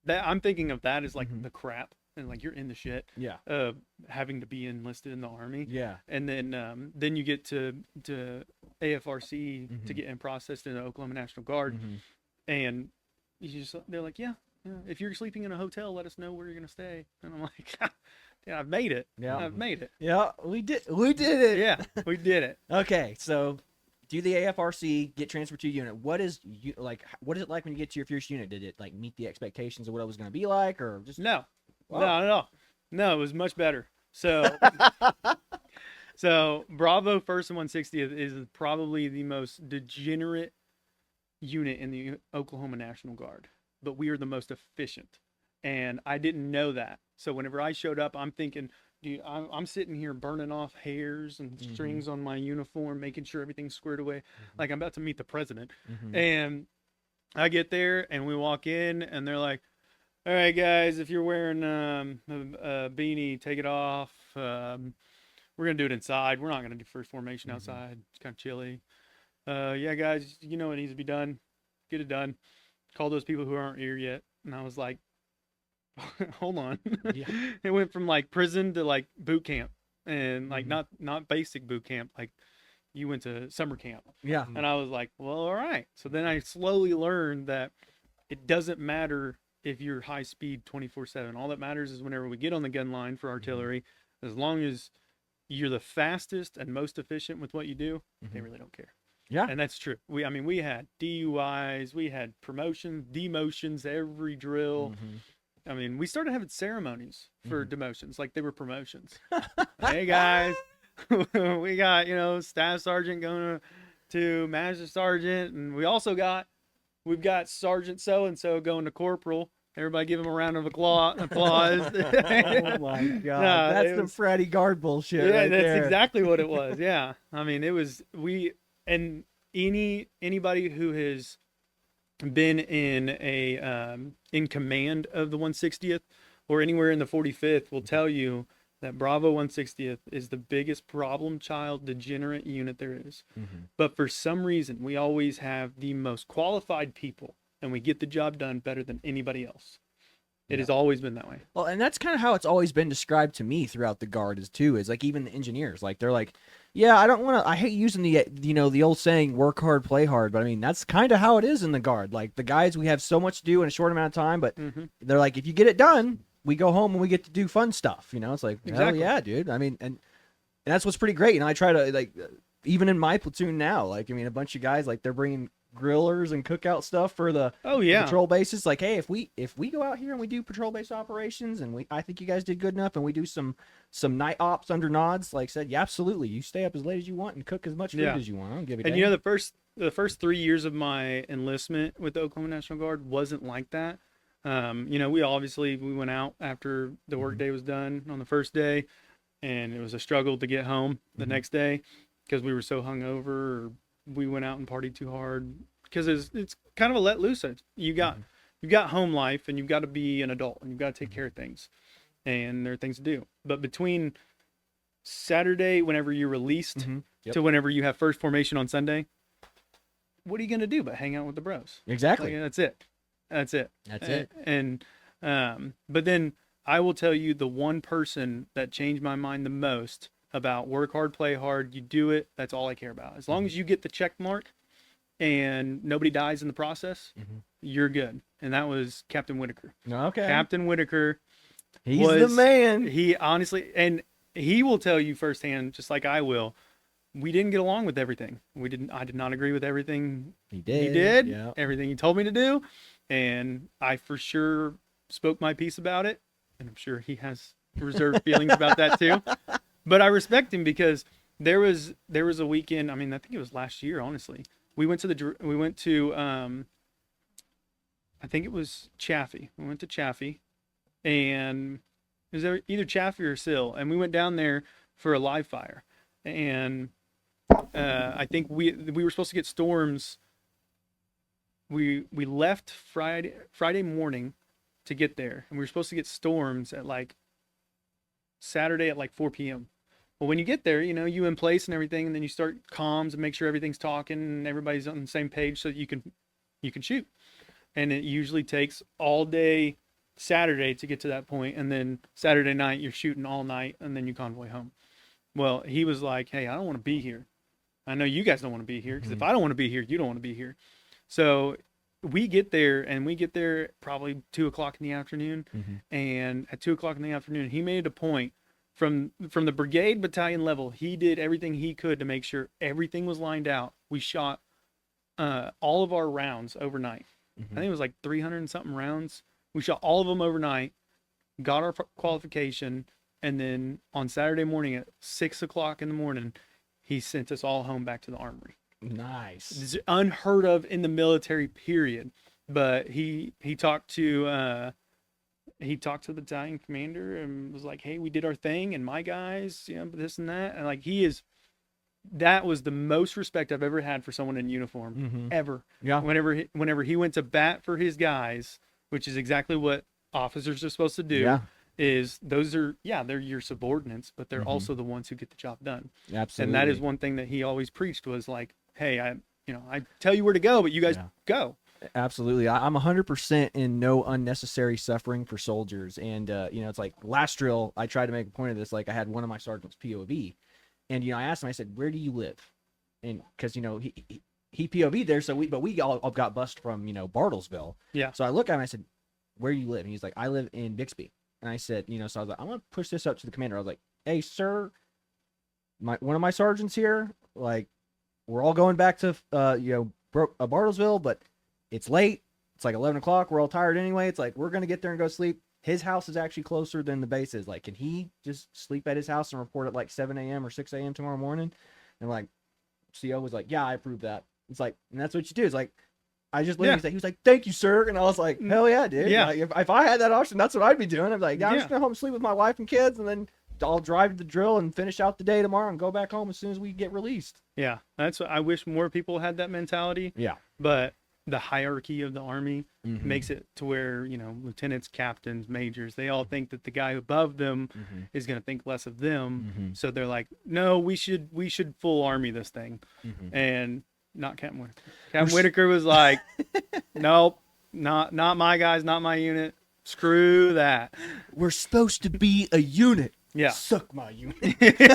I'm thinking of that as like the crap. And like you're in the shit, having to be enlisted in the Army, and then you get to AFRC to get in processed in the Oklahoma National Guard, and they're like, if you're sleeping in a hotel, let us know where you're gonna stay. And I'm like, yeah, I've made it. Yeah, I've made it. Yeah, we did it. Yeah, we did it. Okay, so do the AFRC, get transferred to unit. What is it like when you get to your first unit? Did it like meet the expectations of what it was gonna be like, or just no? Wow. No, it was much better. So, Bravo 1st and 160th is probably the most degenerate unit in the Oklahoma National Guard, but we are the most efficient. And I didn't know that. So whenever I showed up, I'm thinking, dude, I'm sitting here burning off hairs and strings on my uniform, making sure everything's squared away. Like I'm about to meet the president. And I get there and we walk in and they're like, all right, guys, if you're wearing a beanie, take it off. We're going to do it inside. We're not going to do first formation outside. It's kind of chilly. Yeah, guys, you know what needs to be done. Get it done. Call those people who aren't here yet. And I was like, hold on. It went from like prison to like boot camp. And like not basic boot camp. Like you went to summer camp. Yeah. And I was like, well, all right. So then I slowly learned that it doesn't matter if you're high speed 24/7. All that matters is whenever we get on the gun line for artillery, as long as you're the fastest and most efficient with what you do, they really don't care. Yeah. And that's true. We had DUIs, we had promotions, demotions, every drill. We started having ceremonies for demotions, like they were promotions. Hey guys, we got, staff sergeant going to master sergeant, and we've got sergeant so and so going to corporal. Everybody give him a round of applause. Oh my god, No, that's the Freddy Guard bullshit. Yeah, right that's there. exactly what it was. Yeah, it was and anybody who has been in command of the 160th or anywhere in the 45th will tell you that Bravo 160th is the biggest problem child degenerate unit there is. But for some reason, we always have the most qualified people, and we get the job done better than anybody else. It has always been that way. Well, and that's kind of how it's always been described to me throughout the Guard is like even the engineers, like they're like, yeah, I hate using the old saying, work hard, play hard. But I mean, that's kind of how it is in the Guard. Like the guys, we have so much to do in a short amount of time, but they're like, if you get it done, we go home and we get to do fun stuff. It's like, Exactly. hell yeah, dude. I mean, and that's what's pretty great. I try to even in my platoon now, a bunch of guys, like they're bringing grillers and cookout stuff for the patrol bases. Like, hey, if we go out here and we do patrol base operations, and I think you guys did good enough, and we do some night ops under nods, like said, yeah, absolutely, you stay up as late as you want and cook as much food as you want. I don't give a damn. And the first 3 years of my enlistment with the Oklahoma National Guard wasn't like that. We went out after the workday was done on the first day, and it was a struggle to get home the next day because we were so hungover, or we went out and partied too hard, because it's kind of a let loose. You've got home life, and you've got to be an adult, and you've got to take care of things, and there are things to do. But between Saturday, whenever you're released, to whenever you have first formation on Sunday, what are you going to do but hang out with the bros? Exactly. That's it. That's it. And but then I will tell you, the one person that changed my mind the most about work hard, play hard, you do it, that's all I care about. As long as you get the check mark and nobody dies in the process, you're good. And that was Captain Whitaker. Okay. Captain Whitaker. He's the man. He honestly, and he will tell you firsthand, just like I will, we didn't get along with everything. I did not agree with everything he did. Yeah. Everything he told me to do. And I for sure spoke my piece about it. And I'm sure he has reserved feelings about that too. But I respect him, because there was a weekend, I think it was last year, honestly. We went to I think it was Chaffee. We went to Chaffee, and it was either Chaffee or Sill, and we went down there for a live fire. And I think we were supposed to get storms. We left Friday morning to get there, and we were supposed to get storms at Saturday at 4 p.m. Well, when you get there, you in place and everything, and then you start comms and make sure everything's talking and everybody's on the same page so that you can shoot. And it usually takes all day Saturday to get to that point, and then Saturday night you're shooting all night, and then you convoy home. Well, he was like, hey, I don't want to be here. I know you guys don't want to be here, because if I don't want to be here, you don't want to be here. So we get there probably 2:00 in the afternoon. And at 2:00 in the afternoon, he made a point from the brigade battalion level. He did everything he could to make sure everything was lined out. We shot all of our rounds overnight. I think it was 300 and something rounds. We shot all of them overnight, got our qualification, and then on Saturday morning at 6:00 in the morning, he sent us all home back to the armory. Nice. It's unheard of in the military, period. But he talked to the battalion commander and was like, hey, we did our thing, and my guys, this and that. And that was the most respect I've ever had for someone in uniform, ever. Yeah. Whenever he went to bat for his guys, which is exactly what officers are supposed to do. Yeah. They're your subordinates, but they're also the ones who get the job done. Absolutely. And that is one thing that he always preached, was like, hey, I tell you where to go, but you guys go. Absolutely. I'm 100% in no unnecessary suffering for soldiers. And, it's like last drill, I tried to make a point of this. I had one of my sergeants POV, and, I asked him, I said, where do you live? And because, he POV'd there. But we all got bused from, Bartlesville. Yeah. So I look at him, I said, where do you live? And he's like, I live in Bixby. And I said, so I was like, I'm going to push this up to the commander. I was like, hey, sir, one of my sergeants here, we're we're all going back to Bartlesville, but it's late. It's like 11 o'clock. We're all tired anyway. It's like we're gonna get there and go sleep. His house is actually closer than the base is. Like, can he just sleep at his house and report at like 7 a.m. or 6 a.m. tomorrow morning? And like, CO was like, yeah, I approve that. It's like, and that's what you do. It's like, I just literally said, he was like, thank you, sir. And I was like, hell yeah, dude. Yeah. Like, if I had that option, that's what I'd be doing. I'd be like, yeah, I'm just Yeah. going home and sleep with my wife and kids. And then I'll drive to the drill and finish out the day tomorrow and go back home as soon as we get released. Yeah, that's what I wish more people had that mentality. Yeah. But the hierarchy of the Army Mhm. makes it to where, lieutenants, captains, majors, they all think that the guy above them Mhm. is going to think less of them. Mhm. So they're like, no, we should full Army this thing. Mhm. And not Captain Whitaker. Captain Whitaker was like, nope, not my guys, not my unit. Screw that. We're supposed to be a unit. Yeah. Suck my unit. Exactly.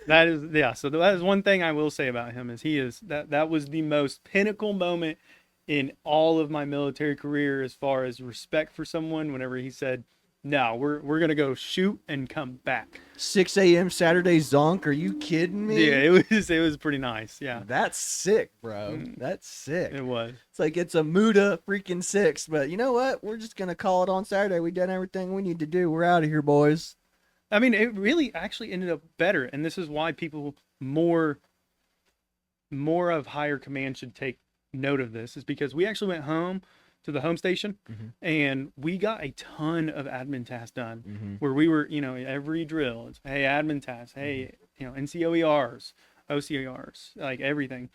That is, so that is one thing I will say about him is that was the most pinnacle moment in all of my military career as far as respect for someone whenever he said, no, we're gonna go shoot and come back. 6 a.m. Saturday zonk. Are you kidding me? Yeah, it was pretty nice. Yeah. That's sick, bro. That's sick. It was. It's like it's a Muda freaking 6, but you know what? We're just gonna call it on Saturday. We done everything we need to do. We're out of here, boys. I mean, it really actually ended up better, and this is why people more of higher command should take note of this, is because we actually went home to the home station and we got a ton of admin tasks done where we were, every drill, it's, hey, admin tasks, hey, NCOERs, OCERs, like everything.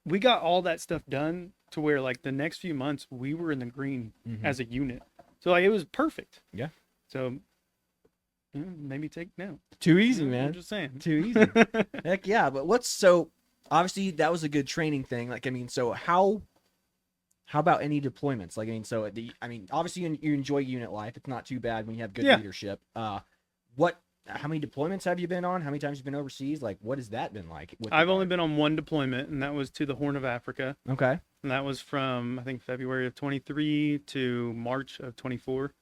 We got all that stuff done to where like the next few months we were in the green as a unit. So like it was perfect. Yeah. So maybe take note. Too easy, I'm man. just saying. Too easy. Heck yeah. But so obviously that was a good training thing. Like, I mean, so how about any deployments? Like, I mean, obviously you enjoy unit life. It's not too bad when you have good leadership. How many deployments have you been on? How many times have you been overseas? Like, what has that been like? I've only been on one deployment, and that was to the Horn of Africa. Okay. And that was from, I think, February of 23 to March of 24.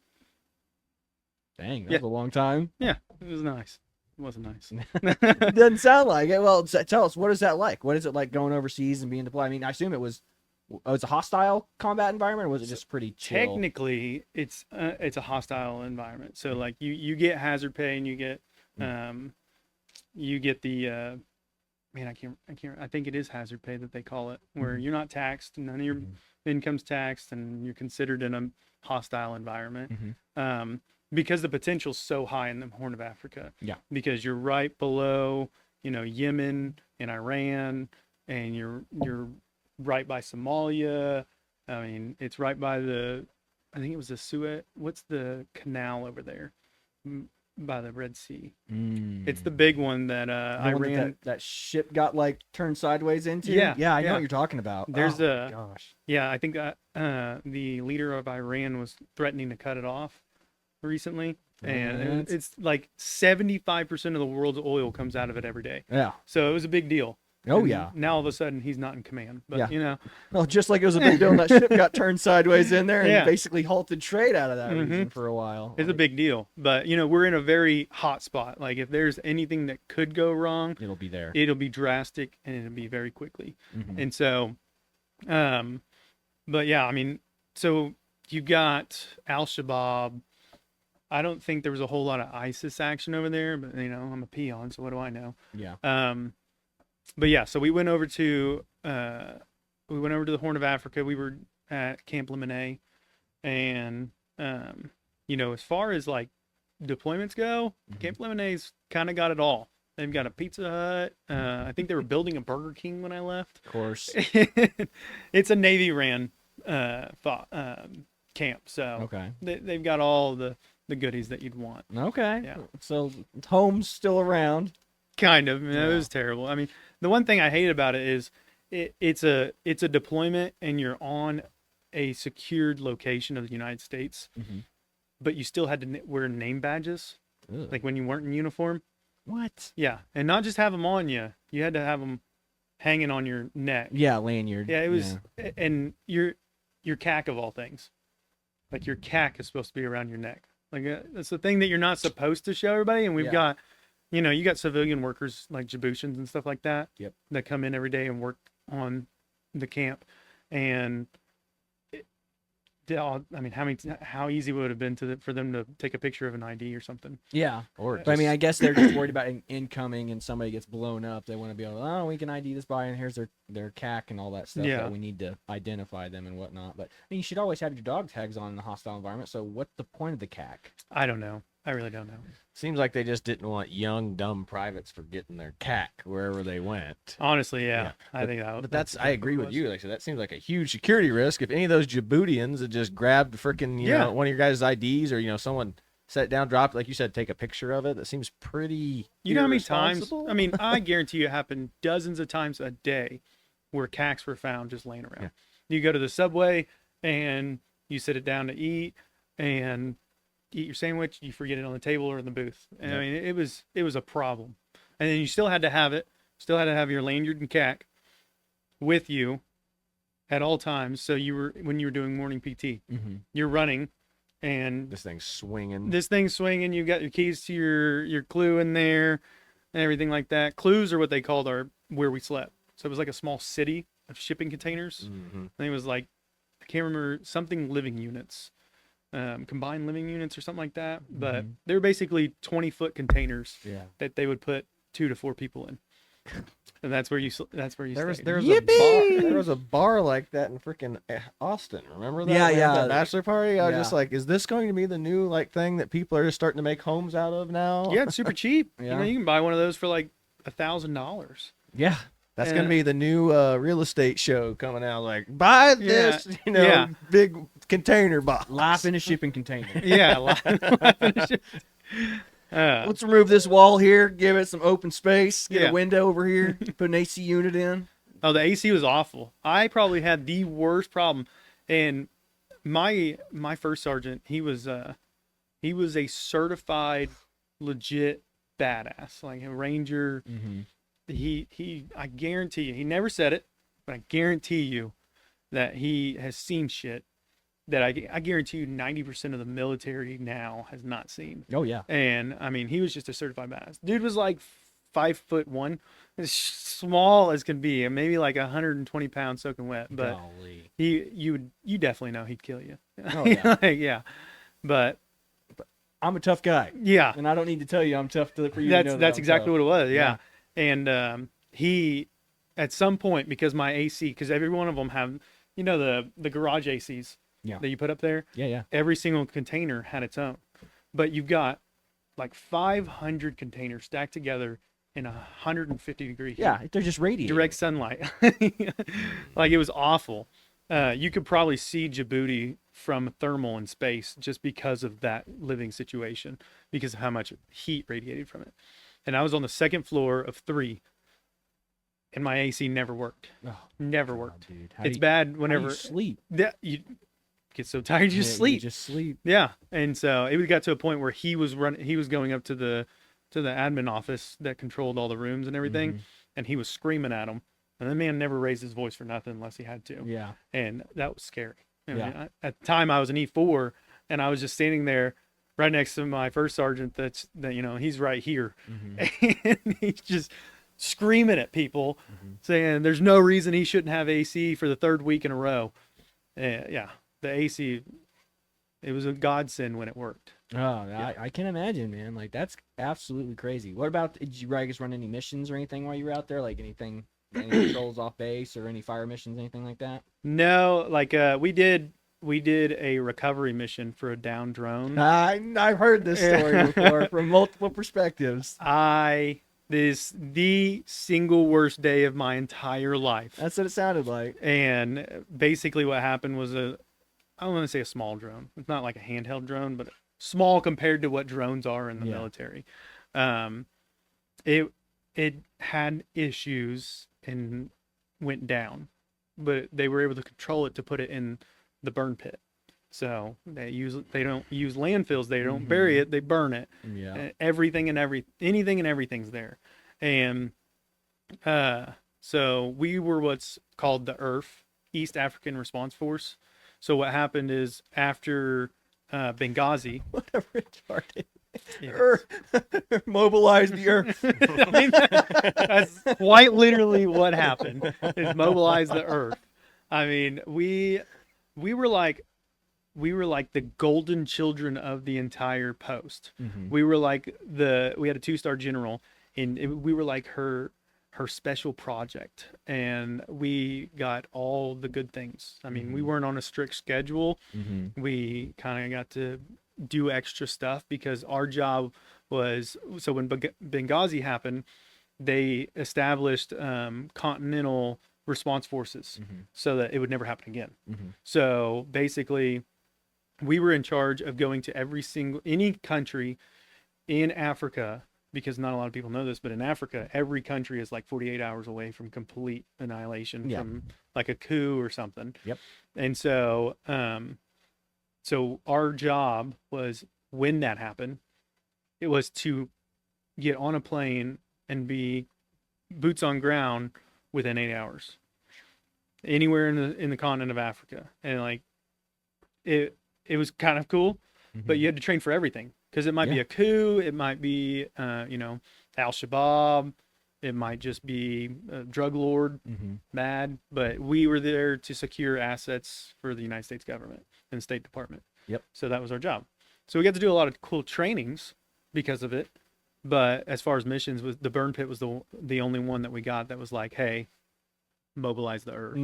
Dang, that was a long time. Yeah, it was nice. It wasn't nice. It doesn't sound like it. Well, tell us, what is that like? What is it like going overseas and being deployed? I mean, I assume it was a hostile combat environment, or was it just pretty chill? Technically, it's a hostile environment. So like you get hazard pay and you get the I think it is hazard pay that they call it, where you're not taxed, none of your income's taxed, and you're considered in a hostile environment. Because the potential's so high in the Horn of Africa. Yeah. Because you're right below, Yemen and Iran, and you're right by Somalia. I mean, it's right by I think it was the Suez. What's the canal over there? By the Red Sea. It's the big one that Iran. That ship got like turned sideways into. Yeah, I know what you're talking about. There's gosh. Yeah, I think the leader of Iran was threatening to cut it off recently, and it's like 75% of the world's oil comes out of it every day. Yeah. So it was a big deal. Oh, and yeah. Now all of a sudden he's not in command, but Well, just like it was a big deal when that ship got turned sideways in there and basically halted trade out of that region for a while. It's a big deal, but we're in a very hot spot. Like if there's anything that could go wrong, it'll be there. It'll be drastic and it'll be very quickly. And so, but yeah, I mean, so you got Al-Shabaab. I don't think there was a whole lot of ISIS action over there, but I'm a peon, so what do I know? Yeah. But yeah, so we went over to the Horn of Africa. We were at Camp Lemonnet, and as far as like deployments go, Camp Lemonet's kind of got it all. They've got a Pizza Hut. I think they were building a Burger King when I left. Of course. It's a Navy ran camp, so they've got all the goodies that you'd want. Okay. Yeah. So home's still around. Kind of. It was terrible. I mean, the one thing I hate about it is it's a deployment and you're on a secured location of the United States, but you still had to wear name badges, like when you weren't in uniform. What? Yeah, and not just have them on you. You had to have them hanging on your neck. Yeah, lanyard. Yeah, it was, and your CAC of all things, like your CAC is supposed to be around your neck. Like that's the thing that you're not supposed to show everybody, and we've got you got civilian workers like Djiboutians and stuff like that. Yep. That come in every day and work on the camp, and I mean, how easy would it have been for them to take a picture of an ID or something? Yeah. Or But I mean, I guess they're just worried about incoming and somebody gets blown up. They want to be able to, oh, we can ID this body and here's their CAC and all that stuff. Yeah. That we need to identify them and whatnot. But I mean, you should always have your dog tags on in a hostile environment. So what's the point of the CAC? I don't know. I really don't know. Seems like they just didn't want young, dumb privates forgetting their CAC wherever they went. Honestly, yeah. Yeah, I think that. But I agree with you. Like I said, that seems like a huge security risk. If any of those Djiboutians had just grabbed freaking, you know, one of your guys' IDs, or someone sat down, dropped, like you said, take a picture of it. That seems pretty. You know how many times? irresponsible? I mean, I guarantee you it happened dozens of times a day where CACs were found just laying around. You go to the subway and you sit it down to eat and eat your sandwich, you forget it on the table or in the booth. And I mean, it was a problem. And then you still had to have it, still had to have your lanyard and CAC with you at all times. So when you were doing morning PT, you're running and This thing's swinging. you've got your keys to your clue in there and everything like that. Clues are what they called where we slept. So it was like a small city of shipping containers. I think it was like, I can't remember, something living units. Combined living units or something like that, but they're basically 20-foot containers that they would put 2 to 4 people in, and that's where you stayed. There was a bar like that in freaking Austin. Remember that? Yeah, We had yeah. that bachelor party. I was Yeah. just like, is this going to be the new thing that people are just starting to make homes out of now? Yeah, it's super cheap. Yeah. You can buy one of those for like $1,000. Yeah. That's going to be the new real estate show coming out. Like, buy this, big container box. Life in a shipping container. Yeah. Let's remove this wall here, give it some open space, get Yeah. a window over here, put an AC unit in. Oh, the AC was awful. I probably had the worst problem. And my first sergeant, he was a certified, legit badass, like a ranger. I guarantee you, he never said it, but I guarantee you that he has seen shit that I guarantee you 90% of the military now has not seen. Oh yeah. And I mean, he was just a certified badass. Dude was like 5'1", as small as can be, and maybe like 120 pounds soaking wet. But Golly. you definitely know he'd kill you. Oh yeah. Yeah. But I'm a tough guy, yeah, and I don't need to tell you I'm tough for you to know that's I'm exactly tough. what it was. Yeah. Yeah. And he, at some point, because my AC, because every one of them have, the garage ACs that you put up there. Yeah. Every single container had its own, but you've got like 500 containers stacked together in 150-degree heat. Yeah, they're just radiating. Direct sunlight. Like, it was awful. You could probably see Djibouti from thermal in space just because of that living situation, because of how much heat radiated from it. And I was on the second floor of 3, and my AC never worked. Oh, Never worked. dude. It's bad How do whenever you sleep. you get so tired you just You sleep. just sleep. Yeah, and so it got to a point where he was going up to the admin office that controlled all the rooms and everything, and he was screaming at him. And the man never raised his voice for nothing unless he had to. Yeah. And that was scary. I mean, Yeah. at the time, I was an E4, and I was just standing there right next to my first sergeant. He's right here, and he's just screaming at people, saying there's no reason he shouldn't have AC for the 3rd week in a row. Yeah, the AC, it was a godsend when it worked. Oh, I can imagine, man. Like, that's absolutely crazy. What about, did you guys run any missions or anything while you were out there? Like any patrols off base or any fire missions, anything like that? No, like we did a recovery mission for a down drone. I've heard this story before from multiple perspectives. This the single worst day of my entire life. That's what it sounded like. And basically what happened was I don't want to say a small drone. It's not like a handheld drone, but small compared to what drones are in the military. It had issues and went down, but they were able to control it to put it in the burn pit. So they don't use landfills. They don't bury it. They burn it. Yeah. Anything and everything's there. And so we were what's called the ERF, East African Response Force. So what happened is after Benghazi, What a retarded. Earth. Mobilize the earth. I mean, that's quite literally what happened. Is mobilize the earth. I mean, we were like the golden children of the entire post. Mhm. We were like we had a 2-star general, and we were like her special project, and we got all the good things. I mean, we weren't on a strict schedule. We kind of got to do extra stuff because our job was, so when Benghazi happened, they established continental response forces so that it would never happen again. So basically, we were in charge of going to any country in Africa, because not a lot of people know this, but in Africa, every country is like 48 hours away from complete annihilation from like a coup or something. Yep. And so, so our job was, when that happened, it was to get on a plane and be boots on ground within 8 hours, anywhere in the continent of Africa. And like, it was kind of cool, but you had to train for everything, because it might be a coup, it might be Al-Shabaab, it might just be a drug lord, mad, but we were there to secure assets for the United States government and State Department. Yep. So that was our job. So we got to do a lot of cool trainings because of it. But as far as missions, the burn pit was the only one that we got that was like, hey, mobilize the earth.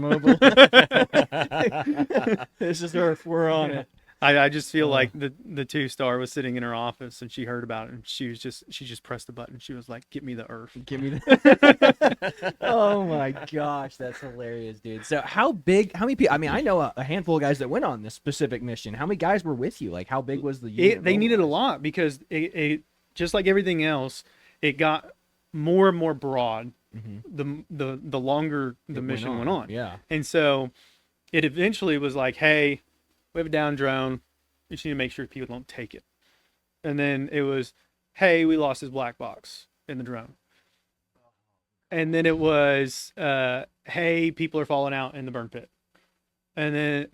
This is Earth. We're on it. I just feel like the 2-star was sitting in her office and she heard about it, and she just pressed the button. She was like, "Give me the earth. Give me the." Oh my gosh, that's hilarious, dude. So how many people? I mean, I know a handful of guys that went on this specific mission. How many guys were with you? Like, how big was the unit? They needed a lot, because it just like everything else, it got more and more broad. The longer the mission went on. Yeah. And so it eventually was like, hey, we have a down drone. We just need to make sure people don't take it. And then it was, hey, we lost his black box in the drone. And then it was, hey, people are falling out in the burn pit. And then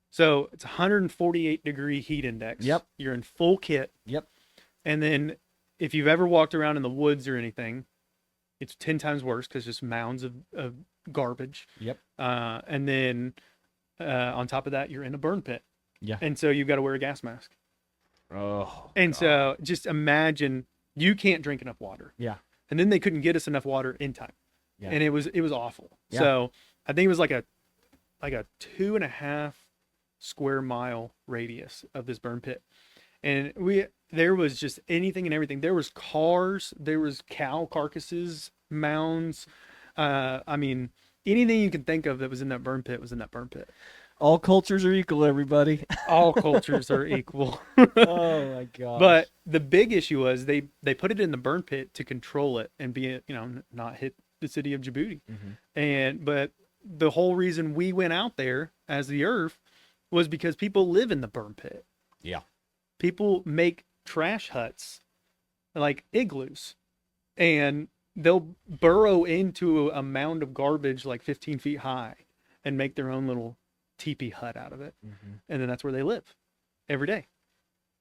so it's 148-degree heat index. Yep. You're in full kit. Yep. And then if you've ever walked around in the woods or anything, it's 10 times worse, because just mounds of garbage. Yep. And then on top of that, you're in a burn pit. Yeah. And so you've got to wear a gas mask. Oh. And God. so just imagine, you can't drink enough water. Yeah. And then they couldn't get us enough water in time. Yeah. And it was awful. Yeah. So I think it was like a 2.5 square mile radius of this burn pit. And there was just anything and everything. There was cars, there was cow carcasses, mounds. I mean, anything you can think of that was in that burn pit was in that burn pit. All cultures are equal, everybody. All cultures are equal. Oh my god. But the big issue was they put it in the burn pit to control it and not hit the city of Djibouti. But the whole reason we went out there as the Earth was because people live in the burn pit. Yeah. People make trash huts, like igloos, and they'll burrow into a mound of garbage like 15 feet high and make their own little teepee hut out of it. And then that's where they live every day.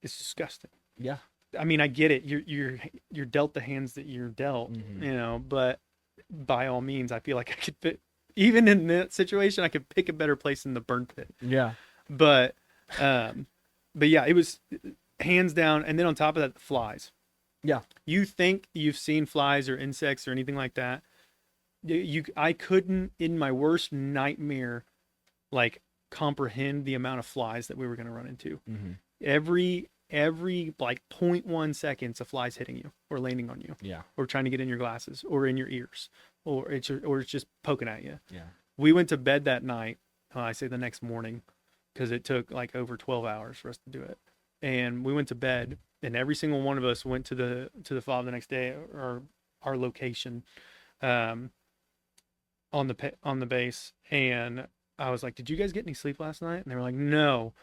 It's disgusting. Yeah. I mean, I get it. You're dealt the hands that you're dealt, but by all means, I feel like I could fit, even in that situation, I could pick a better place in the burn pit. Yeah. But yeah, it was hands down. And then on top of that, the flies. Yeah. You think you've seen flies or insects or anything like that. I couldn't, in my worst nightmare, like comprehend the amount of flies that we were going to run into. Every like 0.1 seconds, a fly's hitting you or landing on you. Yeah. Or trying to get in your glasses or in your ears, or it's just poking at you. Yeah. We went to bed that night. I say the next morning, because it took like over 12 hours for us to do it. And we went to bed, and every single one of us went to the FOB the next day, or our location, on the base. And I was like, "Did you guys get any sleep last night?" And they were like, "No."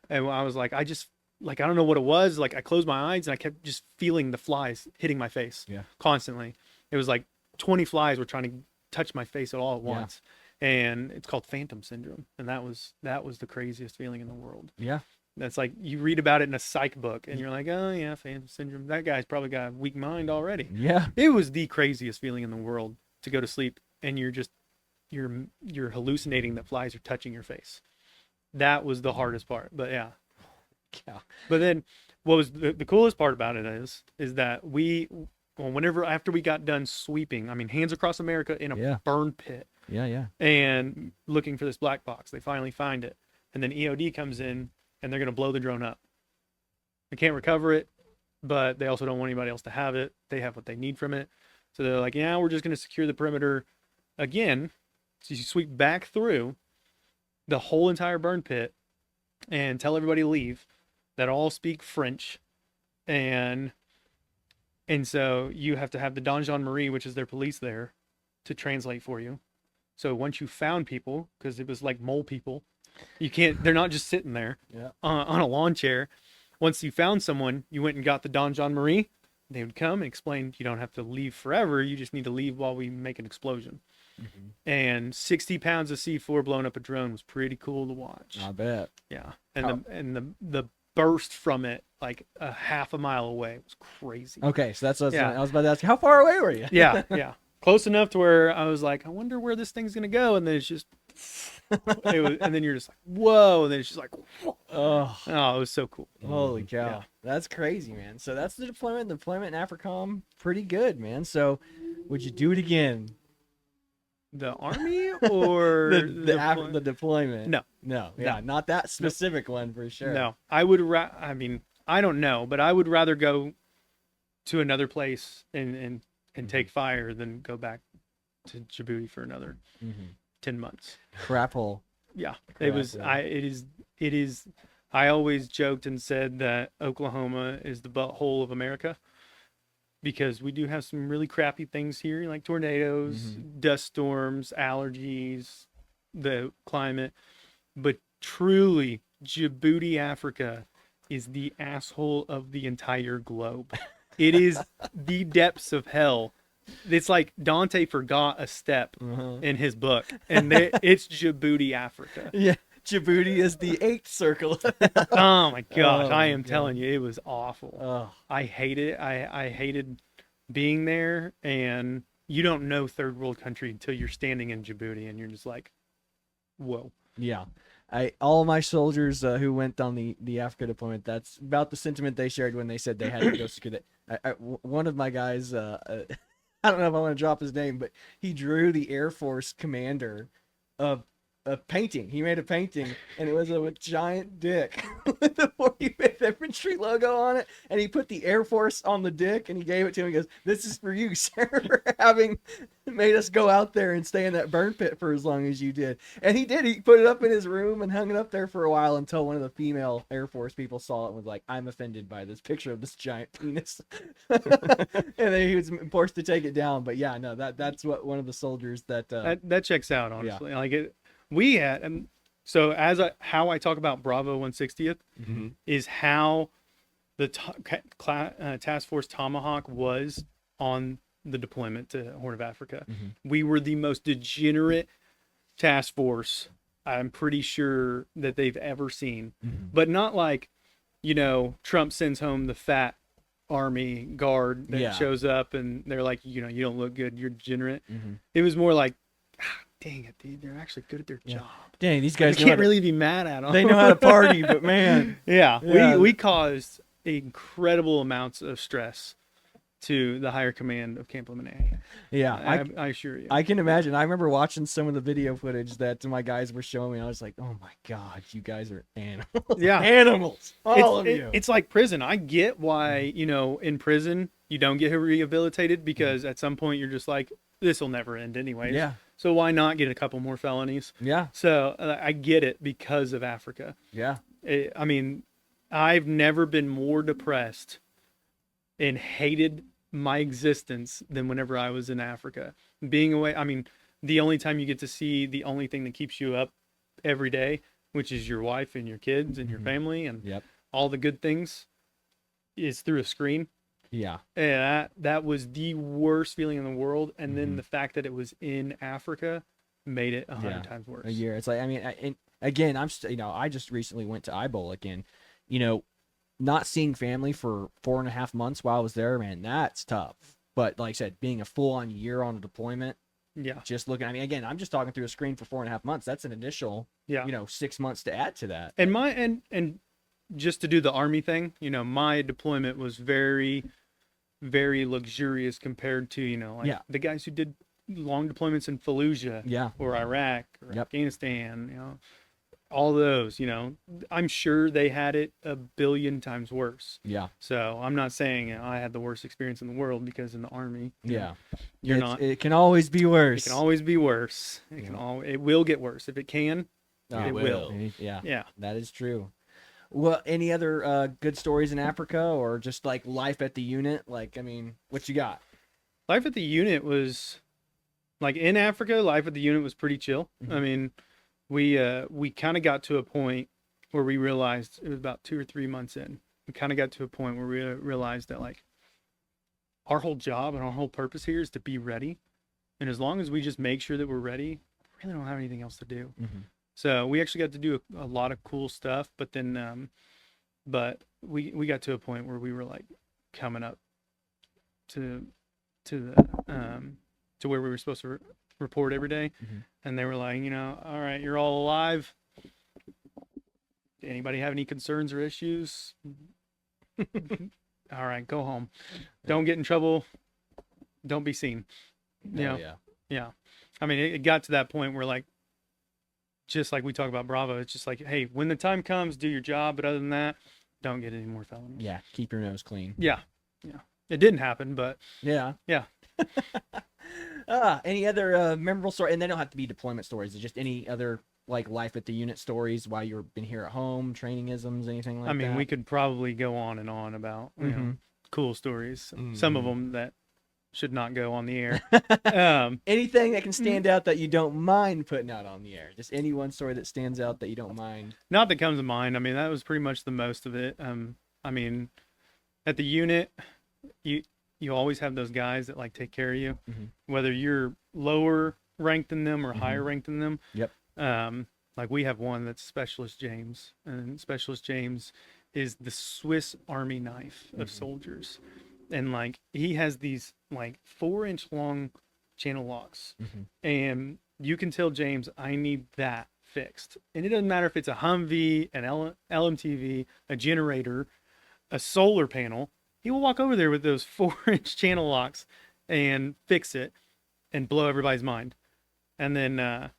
And I was like, I don't know what it was. Like, I closed my eyes and I kept just feeling the flies hitting my face constantly. It was like 20 flies were trying to touch my face all at once. And it's called phantom syndrome. And that was the craziest feeling in the world. Yeah. That's like you read about it in a psych book, and you're like, oh yeah, Phantom syndrome. That guy's probably got a weak mind already. Yeah. It was the craziest feeling in the world to go to sleep, and you're hallucinating that flies are touching your face. That was the hardest part. But yeah. Yeah. But then, what was the coolest part about it is that whenever after we got done sweeping, I mean, hands across America in a Yeah. burn pit, Yeah. Yeah. and looking for this black box, they finally find it, and then EOD comes in, and they're gonna blow the drone up. They can't recover it, but they also don't want anybody else to have it. They have what they need from it, so they're like, yeah, we're just gonna secure the perimeter again. So you sweep back through the whole entire burn pit and tell everybody to leave that all speak French, and so you have to have the Donjon Marie, which is their police there, to translate for you. So once you found people, because it was like mole people, they're not just sitting there Yeah. on a lawn chair. Once you found someone, you went and got the Donjon Marie. They would come and explain, you don't have to leave forever. You just need to leave while we make an explosion. Mm-hmm. And 60 pounds of C4 blowing up a drone was pretty cool to watch. I bet. Yeah. And the burst from it, like a half a mile away, was crazy. Okay, so that's what Yeah. I was about to ask you. How far away were you? Yeah. Close enough to where I was like, I wonder where this thing's gonna go, and then it's just, and then you're just like, whoa, and then it's just like, Oh, it was so cool. holy cow. Yeah. That's crazy, man. So that's the deployment. The deployment in AFRICOM, pretty good, man. So would you do it again? The army or The deployment? No. No. Yeah, not that specific one for sure. No, I would. I mean, I don't know, but I would rather go to another place and take fire than go back to Djibouti for another 10 months. Crap hole. Yeah, Crap it hole. is. I always joked and said that Oklahoma is the butthole of America, because we do have some really crappy things here, like tornadoes, dust storms, allergies, the climate. But truly, Djibouti, Africa, is the asshole of the entire globe. It is the depths of hell. It's like Dante forgot a step in his book, and it's Djibouti, Africa. Yeah. Djibouti is the 8th circle. Oh my gosh, Oh I my am telling you, it was awful. Oh, I hate it. I hated being there, and you don't know third world country until you're standing in Djibouti, and you're just like, whoa. yeah. All of my soldiers who went on the Africa deployment, that's about the sentiment they shared when they said they had to go secure that. One of my guys, I don't know if I want to drop his name, but he drew the Air Force commander of a painting. He made a painting, and it was a giant dick with the 45th Infantry logo on it, and he put the Air Force on the dick, and he gave it to him. He goes, "This is for you, sir, for having made us go out there and stay in that burn pit for as long as you did." And he did. He put it up in his room and hung it up there for a while until one of the female Air Force people saw it and was like, "I'm offended by this picture of this giant penis." And then he was forced to take it down. But yeah, no, that's what one of the soldiers That checks out, honestly. Like it. We had, so how I talk about Bravo 160th is how the Task Force Tomahawk was on the deployment to Horn of Africa. We were the most degenerate task force I'm pretty sure that they've ever seen, but not like, Trump sends home the fat army guard that shows up and they're like, you don't look good, you're degenerate. It was more like, dang it, dude, they're actually good at their job. Dang, these guys can't really be mad at them. They know how to party, but man. Yeah. We caused incredible amounts of stress to the higher command of Camp Lemonade. Yeah, I assure you. I can imagine. I remember watching some of the video footage that my guys were showing me. I was like, oh my God, you guys are animals. Yeah. Animals. All of you. It's like prison. I get why, in prison, you don't get rehabilitated, because at some point you're just like, this will never end anyways. Yeah. So why not get a couple more felonies? Yeah. So I get it because of Africa. Yeah. I mean, I've never been more depressed and hated my existence than whenever I was in Africa. Being away, I mean, the only time you get to see the only thing that keeps you up every day, which is your wife and your kids and your family and all the good things, is through a screen. Yeah. And that was the worst feeling in the world. And then the fact that it was in Africa made it 100 times worse. A year. It's like, I mean, again, I just recently went to IBOL again. you know, not seeing family for 4.5 months while I was there, man, that's tough. But like I said, being a full on year on a deployment, Yeah. just looking, I mean, again, I'm just talking through a screen for 4.5 months. That's an additional, Yeah. 6 months to add to that. And and just to do the Army thing, my deployment was very, very luxurious compared to, like Yeah. the guys who did long deployments in Fallujah Yeah. or Iraq or Yep. Afghanistan, all those, I'm sure they had it a billion times worse. Yeah. So I'm not saying I had the worst experience in the world, because in the Army, Yeah. you're not. It can always be worse. It can always be worse. It will get worse if it can. Oh, It will. Yeah. Yeah. That is true. Well, any other good stories in Africa, or just like life at the unit? Like, I mean, what you got? Life at the unit was like in Africa. Life at the unit was pretty chill. Mhm. I mean, we kind of got to a point where we realized, it was about 2 or 3 months in. We kind of got to a point where we realized that like our whole job and our whole purpose here is to be ready, and as long as we just make sure that we're ready, we really don't have anything else to do. Mm-hmm. So we actually got to do a lot of cool stuff, but then, but we got to a point where we were like coming up to the to where we were supposed to report every day, Mhm. and they were like, all right, you're all alive. Anybody have any concerns or issues? All right, go home. Don't get in trouble. Don't be seen. Yeah. I mean, it got to that point where, like, just like we talk about Bravo, it's just like, hey, when the time comes, do your job. But other than that, don't get any more felonies. Yeah. Keep your nose clean. Yeah. It didn't happen, but Yeah. yeah. Any other memorable story? And they don't have to be deployment stories. It's just any other like life at the unit stories while you've been here at home, training isms, anything like that. I mean, we could probably go on and on about cool stories. Some of them that should not go on the air. Anything that can stand out that you don't mind putting out on the air. Just any one story that stands out that you don't mind. Not that comes to mind. I mean, that was pretty much the most of it. I mean, at the unit, you always have those guys that like take care of you, whether you're lower ranked than them or higher ranked than them. Yep. Like we have one that's Specialist James, and Specialist James is the Swiss Army knife of soldiers. And like he has these like 4-inch long channel locks, and you can tell James, I need that fixed. And it doesn't matter if it's a Humvee, an LMTV, a generator, a solar panel. He will walk over there with those 4-inch channel locks and fix it and blow everybody's mind. And then,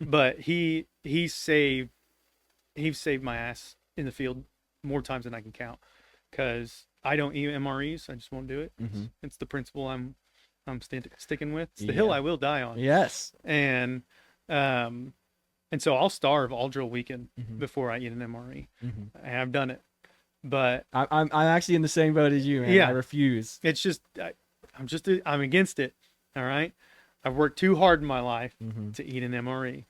but he saved my ass in the field more times than I can count, because I don't eat MREs. I just won't do it. It's the principle I'm sticking with. It's the hill I will die on. Yes. And so I'll starve all drill weekend before I eat an MRE. And I've done it, but I'm actually in the same boat as you, man. Yeah. I refuse. it's just I'm against it. All right, I've worked too hard in my life to eat an MRE.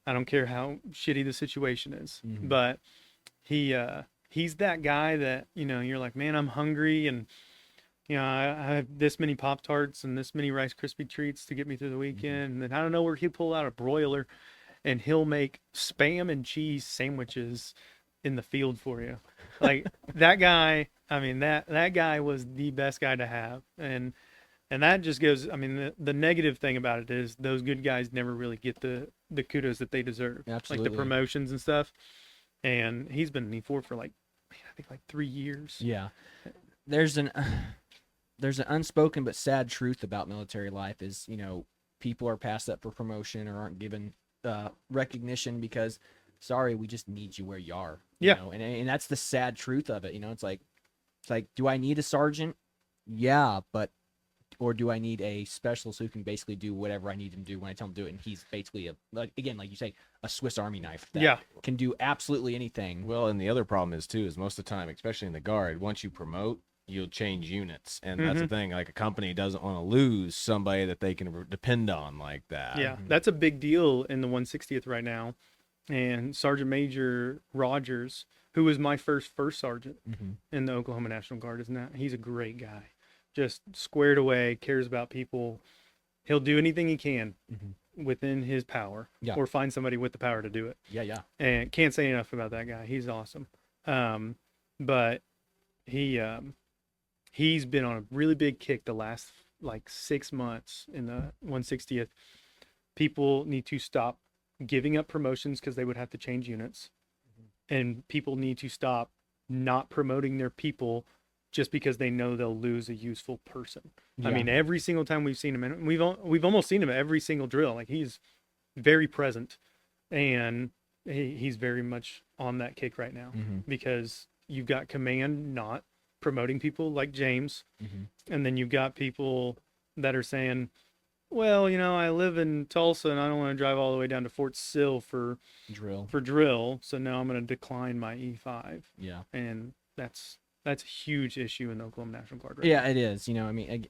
I don't care how shitty the situation is, but he's that guy that, you're like, man, I'm hungry, and I have this many Pop-Tarts and this many Rice Krispie treats to get me through the weekend. And then I don't know where he'll pull out a broiler and he'll make Spam and cheese sandwiches in the field for you. Like that guy, I mean, that guy was the best guy to have. And that just goes, I mean, the negative thing about it is those good guys never really get the kudos that they deserve. Absolutely. Like the promotions and stuff. And he's been in E4 for like, I think like 3 years. Yeah. There's an unspoken but sad truth about military life is, people are passed up for promotion or aren't given recognition because, sorry, we just need you where you are. Yeah. And that's the sad truth of it. It's like, do I need a sergeant? Yeah, or do I need a specialist who can basically do whatever I need him to do when I tell him to do it? And he's basically like you say, a Swiss Army knife that can do absolutely anything. Well, and the other problem is most of the time, especially in the Guard, once you promote, you'll change units, and that's the thing. Like a company doesn't want to lose somebody that they can depend on like that. Yeah, that's a big deal in the 160th right now. And Sergeant Major Rogers, who was my first sergeant in the Oklahoma National Guard, is now, he's a great guy. Just squared away, cares about people. He'll do anything he can within his power, or find somebody with the power to do it. Yeah. And can't say enough about that guy. He's awesome. but he's been on a really big kick the last like 6 months in the 160th. People need to stop giving up promotions because they would have to change units, and people need to stop not promoting their people just because they know they'll lose a useful person. Yeah. I mean, every single time we've seen him, and we've almost seen him at every single drill. Like, he's very present, and he's very much on that kick right now because you've got command not promoting people like James, and then you've got people that are saying, well, I live in Tulsa and I don't want to drive all the way down to Fort Sill for drill, so now I'm going to decline my E5. Yeah. And that's a huge issue in the Oklahoma National Guard right Yeah, now. it is. I mean,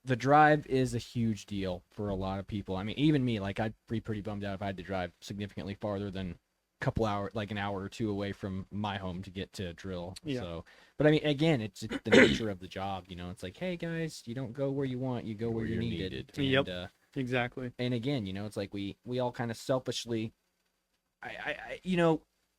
the drive is a huge deal for a lot of people. I mean, even me, like, I'd be pretty bummed out if I had to drive significantly farther than a couple hours, like an hour or two away from my home to get to drill. Yeah. So, but I mean, again, it's the nature of the job. It's like, hey guys, you don't go where you want, you go where you're needed. And, Yep. Exactly. And again, it's like we all kind of selfishly,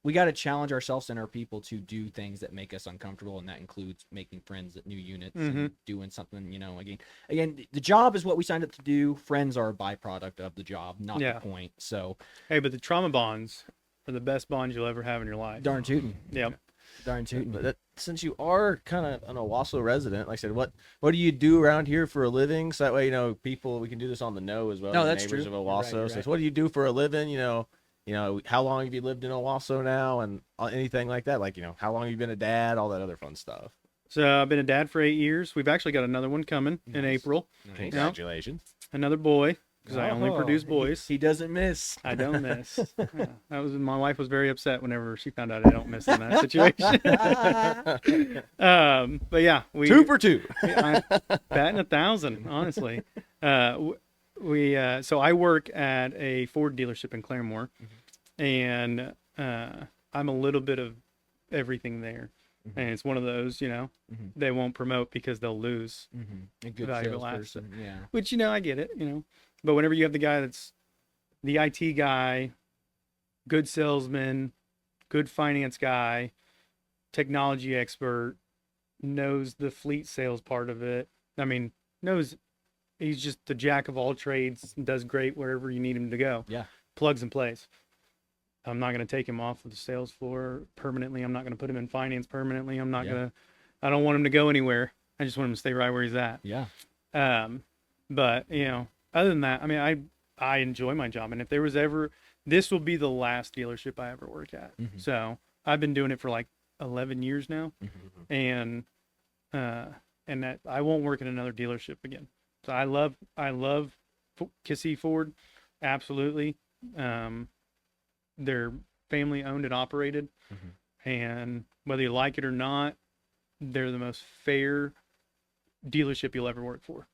we got to challenge ourselves and our people to do things that make us uncomfortable, and that includes making friends at new units and doing something. Again, the job is what we signed up to do. Friends are a byproduct of the job, not the point. So, hey, but the trauma bonds are the best bonds you'll ever have in your life. darn tootin'. Yep. Darn tootin'. But since you are kind of an Owasso resident, like I said, what do you do around here for a living? So that way, people, we can do this on the know as well. No, the that's neighbors true. of You're Owasso. right. So what do you do for a living? How long have you lived in Owasso now, and anything like that? Like, how long have you been a dad? All that other fun stuff. So I've been a dad for 8 years. We've actually got another one coming in Nice. April. Nice. Congratulations. Another boy, because I only produce boys. He doesn't miss. I don't miss. Yeah, my wife was very upset whenever she found out I don't miss in that situation. But yeah, 2 for 2. I'm batting 1,000, honestly. So I work at a Ford dealership in Claremore, and I'm a little bit of everything there. And it's one of those, they won't promote because they'll lose A good valuable salesperson. asset. Yeah. Which, I get it, But whenever you have the guy that's the IT guy, good salesman, good finance guy, technology expert, knows the fleet sales part of it. I mean, knows he's just the jack of all trades, does great wherever you need him to go. Yeah. Plugs and plays. I'm not going to take him off of the sales floor permanently. I'm not going to put him in finance permanently. I don't want him to go anywhere. I just want him to stay right where he's at. Yeah. But other than that, I mean, I enjoy my job. And if there was ever, this will be the last dealership I ever work at. So I've been doing it for like 11 years now. And that I won't work in another dealership again. So I love Kissy Ford. Absolutely. They're family owned and operated, and whether you like it or not, they're the most fair dealership you'll ever work for.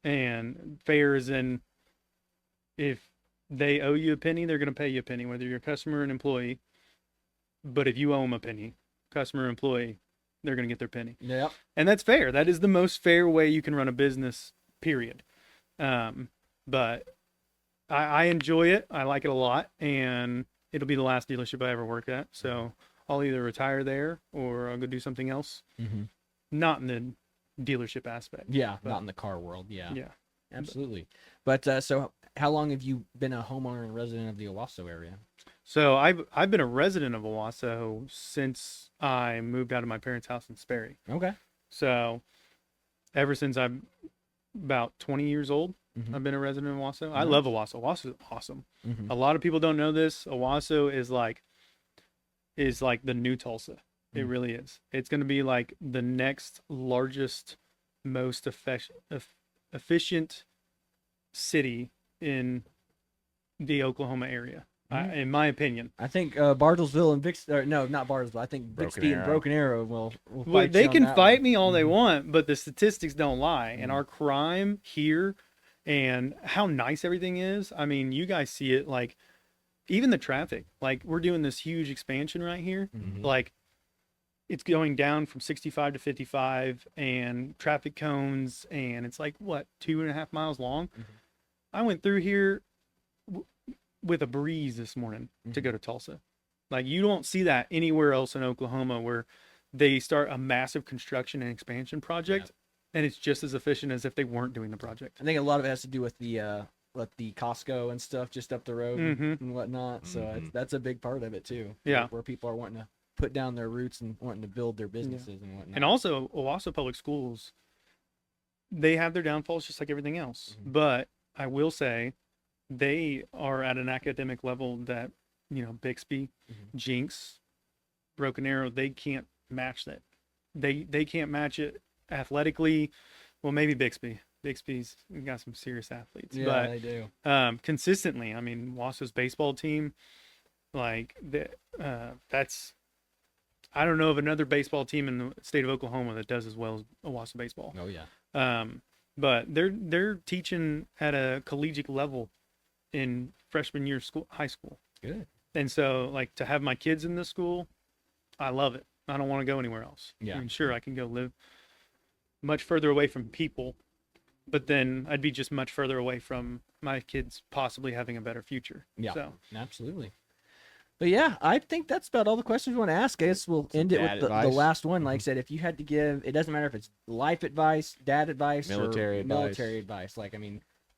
And fair is in, if they owe you a penny, they're going to pay you a penny, whether you're a customer or an employee. But if you owe them a penny, customer or employee, they're going to get their penny. Yep. And that's fair. That is the most fair way you can run a business, period. But I enjoy it. I like it a lot, and it'll be the last dealership I ever work at. So I'll either retire there or I'll go do something else. Not in the dealership aspect. Yeah, but not in the car world. Yeah. Yeah. Absolutely. But so how long have you been a homeowner and resident of the Owasso area? So I've been a resident of Owasso since I moved out of my parents' house in Sperry. Okay. So ever since I'm about 20 years old, I've been a resident of Owasso. I love Owasso. Owasso is awesome. A lot of people don't know this. Owasso is like the new Tulsa. It really is. It's going to be like the next largest, most efficient city in the Oklahoma area, in my opinion. I think Bartlesville and not Bartlesville. I think Bixby and Broken Arrow will fight They you on can that fight one. me all they want, but the statistics don't lie. And our crime here and how nice everything is. I mean, you guys see it, like even the traffic, like we're doing this huge expansion right here. Like it's going down from 65 to 55 and traffic cones. And it's like, what, 2.5 miles long. I went through here with a breeze this morning to go to Tulsa. Like you don't see that anywhere else in Oklahoma, where they start a massive construction and expansion project, and it's just as efficient as if they weren't doing the project. I think a lot of it has to do with the Costco and stuff just up the road Mhm. and whatnot. So that's a big part of it too. Yeah. where people are wanting to put down their roots and wanting to build their businesses and whatnot. And also, Owasso Public Schools, they have their downfalls just like everything else. But I will say, they are at an academic level that, Bixby, Jinx, Broken Arrow, they can't match that. They can't match it athletically. Well, maybe Bixby. Bixby's got some serious athletes. Yeah, but they do. Consistently, I mean, Wasso's baseball team, that's, I don't know of another baseball team in the state of Oklahoma that does as well as Owasso baseball. Oh yeah. But they're teaching at a collegiate level in freshman year high school. Good. And so, to have my kids in this school, I love it. I don't want to go anywhere else. Yeah. I mean, sure, I can go live much further away from people, but then I'd be just much further away from my kids possibly having a better future. Yeah. So, Absolutely. But yeah, I think that's about all the questions we want to ask. I guess we'll end it with the last one. Like I said, if you had to give, it doesn't matter if it's life advice, dad advice, Military or advice. military advice.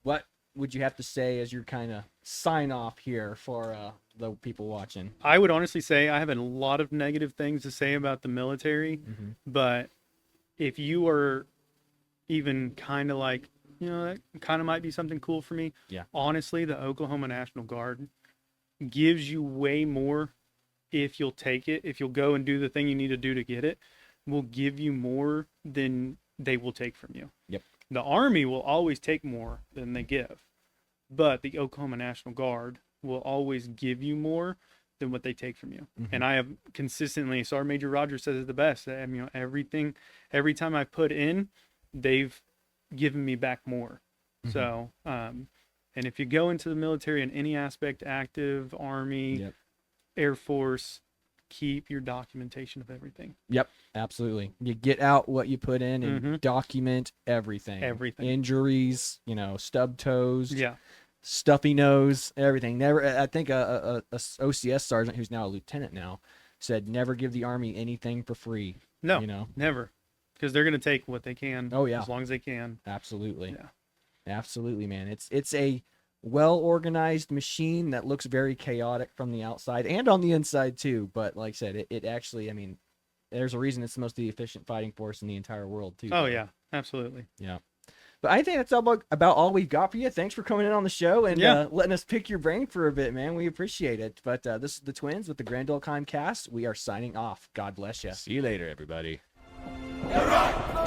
What would you have to say as your kind of sign off here for the people watching? I would honestly say I have a lot of negative things to say about the military, but if you are even kind of that kind of might be something cool for me. Yeah. Honestly, the Oklahoma National Guard gives you way more if you'll take it. If you'll go and do the thing you need to do to get it, will give you more than they will take from you. Yep. The Army will always take more than they give, but the Oklahoma National Guard will always give you more than what they take from you. And I have consistently, Sergeant Major Rogers says it the best. Every time I put in, they've given me back more. So, and if you go into the military in any aspect, active, Army, Air Force, keep your documentation of everything. Yep, absolutely. You get out what you put in and document everything. Everything. Injuries, stub toes, Yeah. stuffy nose, everything. Never. I think a OCS sergeant who's now a lieutenant now said never give the Army anything for free. No, never. Because they're going to take what they can. Oh, yeah. As long as they can. Absolutely. Yeah. Absolutely, man. It's a well-organized machine that looks very chaotic from the outside and on the inside too. But like I said, it actually, there's a reason it's the most efficient fighting force in the entire world too. Oh, yeah. Absolutely. Yeah. But I think that's about all we've got for you. Thanks for coming in on the show and letting us pick your brain for a bit, man. We appreciate it. But this is the Twins with the Grand Old Time Cast. We are signing off. God bless you. See you later, everybody. You're right.